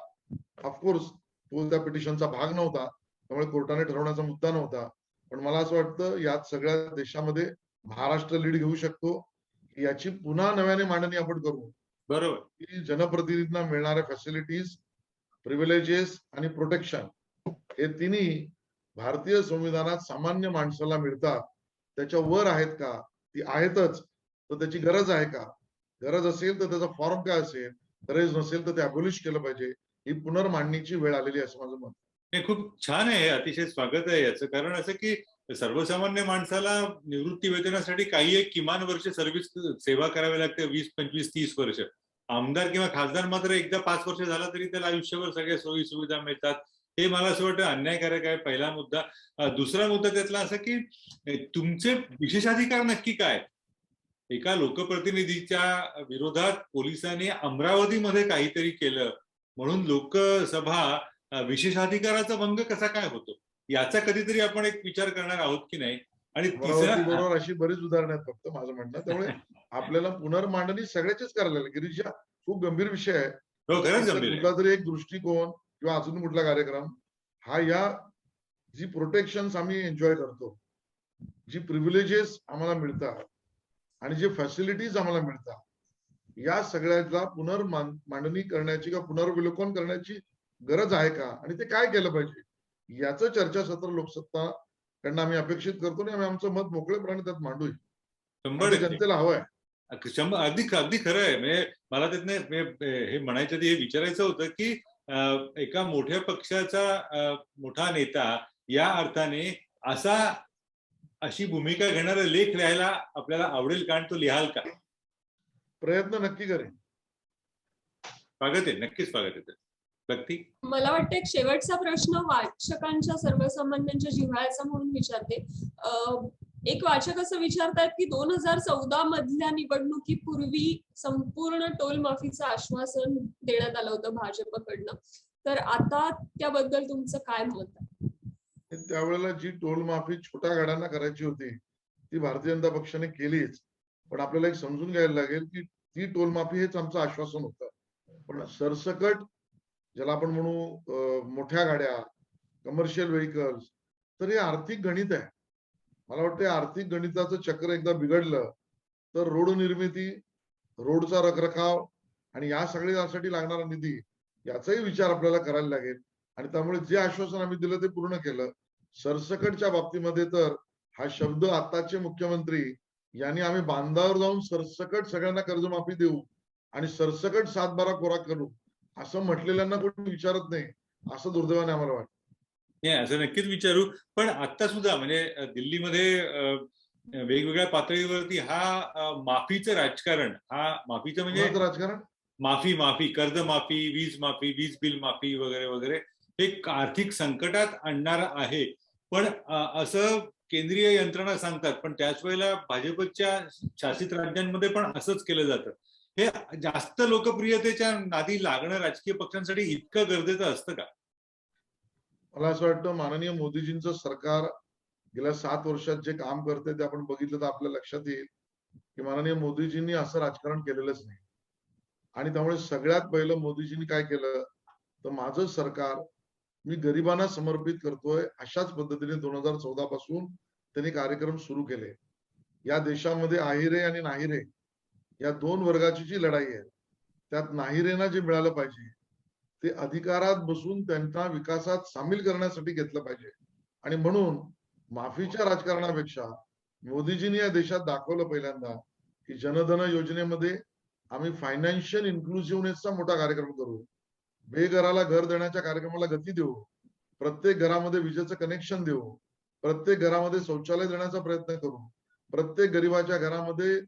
ऑफकोर्स तो त्या पिटिशनचा भाग नव्हता, त्यामुळे कोर्टाने ठरवण्याचा मुद्दा नव्हता. पण मला असं वाटतं यात सगळ्या देशामध्ये महाराष्ट्र लीड घेऊ शकतो. याची पुन्हा नव्याने मांडणी आपण करू. बरोबर, की जनप्रतिनिधींना मिळणाऱ्या फॅसिलिटीज, प्रिव्हिलेजेस आणि प्रोटेक्शन हे तिन्ही भारतीय संविधानात सामान्य माणसाला मिळतात. त्याच्या वर आहेत का? ती आहेतच. तर त्याची गरज आहे का? गरज असेल तर त्याचा फॉर्म काय असेल, गरज नसेल तर ते अबॉलिश केलं पाहिजे. ही पुनर्मांडणीची वेळ आलेली आहे असं माझं मत. हे खूप छान आहे, अतिशय स्वागत आहे याचं. कारण असं की सर्वसामान्य माणसाला निवृत्ती वेतनासाठी काही एक किमान वर्ष सर्व्हिस सेवा करावी लागते, 20, 25, 30 वर्ष. आमदार किंवा खासदार मात्र एकदा 5 वर्ष झाला तरी त्याला आयुष्यभर सगळ्या सोयी सुविधा मिळतात. हे मला असं वाटतं अन्यायकारक आहे, पहिला मुद्दा. दुसरा मुद्दा त्यातला असा की तुमचे विशेषाधिकार नक्की काय? एका लोकप्रतिनिधीच्या विरोधात पोलिसांनी अमरावतीमध्ये काहीतरी केलं म्हणून लोकसभा विशेषाधिकाराचा भंग कसा काय होतो, याचा कधीतरी आपण एक विचार करणार आहोत की नाही? आणि बरोबर, अशी बरीच उदाहरणं आहेत फक्त माझं म्हणणं. त्यामुळे आपल्याला पुनर्मांडणी सगळ्याचीच करायला लागेल. गिरीशा, खूप गंभीर विषय आहे. हो, खरंच गंभीर आहे. कुठला तरी एक दृष्टिकोन किंवा अजून कुठला कार्यक्रम हा या जी प्रोटेक्शन आम्ही एन्जॉय करतो, जी प्रिव्हिलेजेस आम्हाला मिळतात आणि जे फॅसिलिटीज आम्हाला मिळतात, या सगळ्याचा पुनर्मांडणी करण्याची किंवा पुनर्विलोकन करण्याची गरज आहे का, आणि ते काय केलं पाहिजे याचं चर्चासत्र लोकसत्ता कडनं आम्ही अपेक्षित करतो आणि आम्ही आमचं मत मोकळेपणाने त्यात मांडूय. जनतेला हवंय. अगदी खरं आहे. म्हणजे मला त्यातनं हे म्हणायचं, हे विचारायचं होतं की एका मोठ्या पक्षाचा मोठा नेता या अर्थाने अशी भूमिका घेणारा लेख लिहायला आपल्याला आवडेल का, आणि तो लिहाल का? प्रयत्न नक्की करेन. स्वागत आहे, नक्कीच स्वागत आहे. भक्ती, मला वाटतं एक शेवटचा प्रश्न वाचकांच्या, सर्वसामान्यांच्या जिव्हाळ्याचा म्हणून विचारते. एक वाचक असं विचारतायत की 2014 मधल्या निवडणुकीपूर्वी संपूर्ण टोल माफीचं आश्वासन देण्यात आलं होतं भाजपकडनं, तर आता त्याबद्दल तुमचं काय मत आहे? त्यावेळेला जी टोल माफी छोट्या गाड्यांना करायची होती ती भारतीय जनता पक्षाने केलीच. पण आपल्याला एक समजून घ्यायला लागेल की ती टोल माफी हेच आमचं आश्वासन होतं. पण सरसकट ज्याला आपण म्हणू मोठ्या गाड्या, कमर्शियल व्हेकल्स, तर हे आर्थिक गणित आहे. मला वाटतं आर्थिक गणिताचं चक्र एकदा बिघडलं तर रोड निर्मिती रोडचा रखरखाव आणि या सगळ्यासाठी लागणारा निधी याचाही विचार आपल्याला करायला लागेल. आणि त्यामुळे जे आश्वासन आम्ही दिलं ते पूर्ण केलं. सरसकटच्या बाबतीमध्ये तर हा शब्द आताचे मुख्यमंत्री यांनी आम्ही बांधावर जाऊन सरसकट सगळ्यांना कर्जमाफी देऊ आणि सरसकट 7/12 कोरा करू असं म्हटलेल्यांना कोणी विचारत नाही, असं दुर्दैवाने आम्हाला वाटतं. नाही, असं नक्कीच विचारू. पण आता सुद्धा म्हणजे दिल्लीमध्ये वेगवेगळ्या पातळीवरती हा माफीचं राजकारण, हा माफीचं म्हणजे कोणाचं राजकारण? माफी, कर्जमाफी, वीज माफी, वीज बिल माफी वगैरे वगैरे हे आर्थिक संकटात आणणार आहे. पण असं केंद्रीय यंत्रणा सांगतात, पण त्याच वेळेला भाजपच्या शासित राज्यांमध्ये पण असंच केलं जातं. हे जास्त लोकप्रियतेच्या नादी लागणं राजकीय पक्षांसाठी इतकं गरजेचं असतं का? मला असं वाटतं माननीय मोदीजींचं सरकार गेल्या 7 वर्षात जे काम करते ते आपण बघितलं तर आपल्या लक्षात येईल की माननीय मोदीजींनी असं राजकारण केलेलंच नाही. आणि त्यामुळे सगळ्यात पहिलं मोदीजींनी काय केलं तर माझं सरकार मी गरिबांना समर्पित करतोय अशाच पद्धतीने 2014 पासून त्यांनी कार्यक्रम सुरू केले. या देशामध्ये आहिरे आणि नाहिरे या दोन वर्गाची जी लढाई आहे त्यात नाहिरेंना जे मिळालं पाहिजे ते अधिकारात बसून त्यांना विकासात सामील करण्यासाठी घेतलं पाहिजे. आणि म्हणून माफीच्या राजकारणापेक्षा मोदीजींनी या देशात दाखवलं पहिल्यांदा की जनधन योजनेमध्ये आम्ही फायनान्शियल इन्क्लुसिव्हनेसचा मोठा कार्यक्रम करू, बेघराला घर देण्याच्या कार्यक्रमाला गती देऊ, प्रत्येक घरामध्ये विजेचं कनेक्शन देऊ, प्रत्येक घरामध्ये शौचालय देण्याचा प्रयत्न करू, प्रत्येक गरीबाच्या घरामध्ये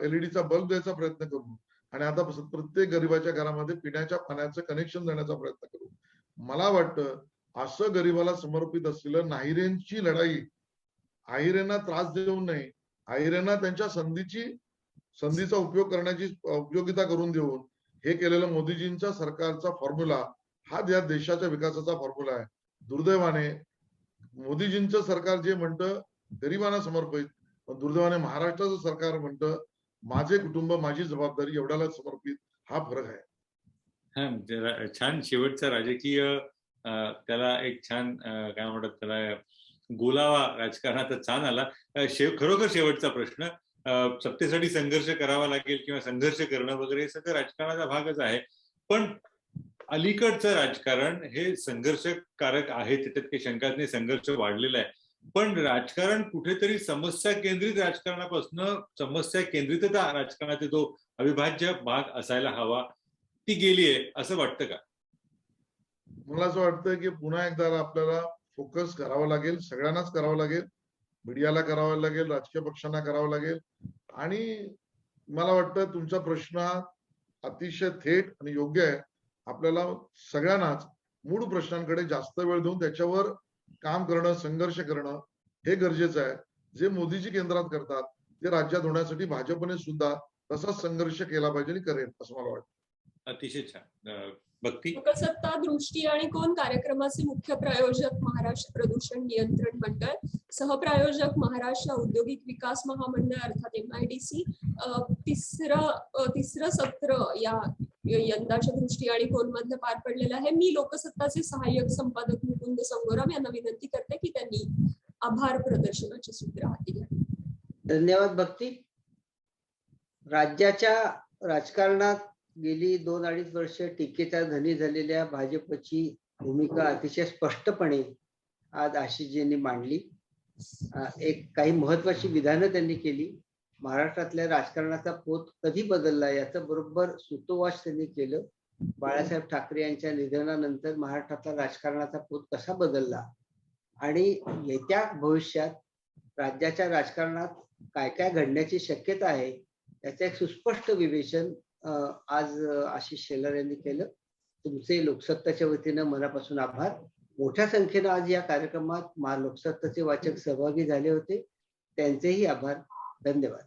एलईडीचा बल्ब द्यायचा प्रयत्न करू आणि आता प्रत्येक गरीबाच्या घरामध्ये पिण्याच्या पाण्याचं कनेक्शन देण्याचा प्रयत्न करू. मला वाटतं असं गरीबाला समर्पित असलेलं नाहिरेंची लढाई, आहिरेंना त्रास देऊ नये, आहिरेंना त्यांच्या संधीचा उपयोग करण्याची उपयोगिता करून देऊन हे केलेलं मोदीजींच्या सरकारचा फॉर्म्युला हा या देशाच्या विकासाचा फॉर्म्युला आहे. दुर्दैवाने मोदीजींचं सरकार जे म्हणतं गरिबांना समर्पित, पण दुर्दैवाने महाराष्ट्राचं सरकार म्हणतं माझे कुटुंब माझी जबाबदारी एवढ्याला समर्पित. हा फरक आहे. हा, छान शेवटचा राजकीय त्याला एक छान काय म्हणतात त्याला गोलावा राजकारणाचा छान आला. खरोखर शेवटचा प्रश्न, सत्तेसाठी संघर्ष करावा लागेल किंवा संघर्ष करणं वगैरे हे सगळं राजकारणाचा भागच आहे. पण अलीकडचं राजकारण हे संघर्षकारक आहे, त्याच्यात काही शंकाच नाही, संघर्ष वाढलेला आहे. पण राजकारण कुठेतरी समस्या केंद्रित राजकारणापासून समस्या केंद्रितता राजकारणाचा जो अविभाज्य भाग असायला हवा ती गेलीये असं वाटतं का? मला असं वाटतं की पुन्हा एकदा आपल्याला फोकस करावा लागेल, सगळ्यांनाच करावं लागेल, मीडियाला करावं लागेल, राजकीय पक्षांना करावं लागेल. आणि मला वाटतं तुमचा प्रश्न अतिशय थेट आणि योग्य आहे. आपल्याला सगळ्यांनाच मूळ प्रश्नांकडे जास्त वेळ देऊन त्याच्यावर काम करणं, संघर्ष करणं हे गरजेचं आहे. जे मोदीजी केंद्रात करतात ते राज्यात होण्यासाठी भाजपने सुद्धा तसाच संघर्ष केला पाहिजे आणि करेल असं मला वाटतं. अतिशय छान. भक्ती. लोकसत्ता दृष्टी आणि कोण कार्यक्रमाचे मुख्य प्रायोजक महाराष्ट्र प्रदूषण नियंत्रण मंडळ, सहप्रायोजक महाराष्ट्र औद्योगिक विकास महामंडळ अर्थात MIDC. तिसरं सत्र या यंदाच्या दृष्टी आणि कोण मधलं पार पडलेलं आहे. मी लोकसत्ताचे सहाय्यक संपादक मुकुंद संगोराम यांना विनंती करते की त्यांनी आभार प्रदर्शनाचे सूत्र हाती घ्यावे. धन्यवाद भक्ती. राज्याच्या राजकारणात गेली 2-2.5 वर्ष टीकेचा धनी झालेल्या भाजपची भूमिका अतिशय स्पष्टपणे आज आशिषजींनी मांडली. काही महत्वाची विधानं त्यांनी केली. महाराष्ट्रातल्या राजकारणाचा पोत कधी बदलला याचं बरोबर सुतोवाच त्यांनी केलं. बाळासाहेब ठाकरे यांच्या निधनानंतर महाराष्ट्रातला राजकारणाचा पोत कसा बदलला आणि येत्या भविष्यात राज्याच्या राजकारणात काय काय घडण्याची शक्यता आहे याचं एक सुस्पष्ट विवेचन आज आशिष शेलार यांनी केलं. तुमचे लोकसत्ताच्या वतीनं मनापासून आभार. मोठ्या संख्येनं आज या कार्यक्रमात लोकसत्ताचे वाचक सहभागी झाले होते, त्यांचेही आभार. धन्यवाद.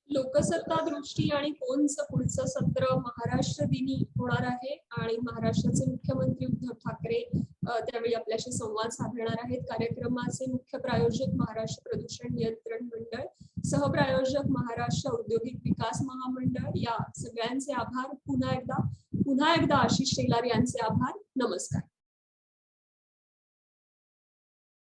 लोकसत्ता दृष्टी आणि कोणचं पुढचं सत्र महाराष्ट्र दिनी होणार आहे आणि महाराष्ट्राचे मुख्यमंत्री उद्धव ठाकरे त्यावेळी आपल्याशी संवाद साधणार आहेत. कार्यक्रमाचे मुख्य प्रायोजक महाराष्ट्र प्रदूषण नियंत्रण मंडळ, सहप्रायोजक महाराष्ट्र औद्योगिक विकास महामंडळ. या सगळ्यांचे आभार. पुन्हा एकदा आशिष शेलार यांचे आभार. नमस्कार.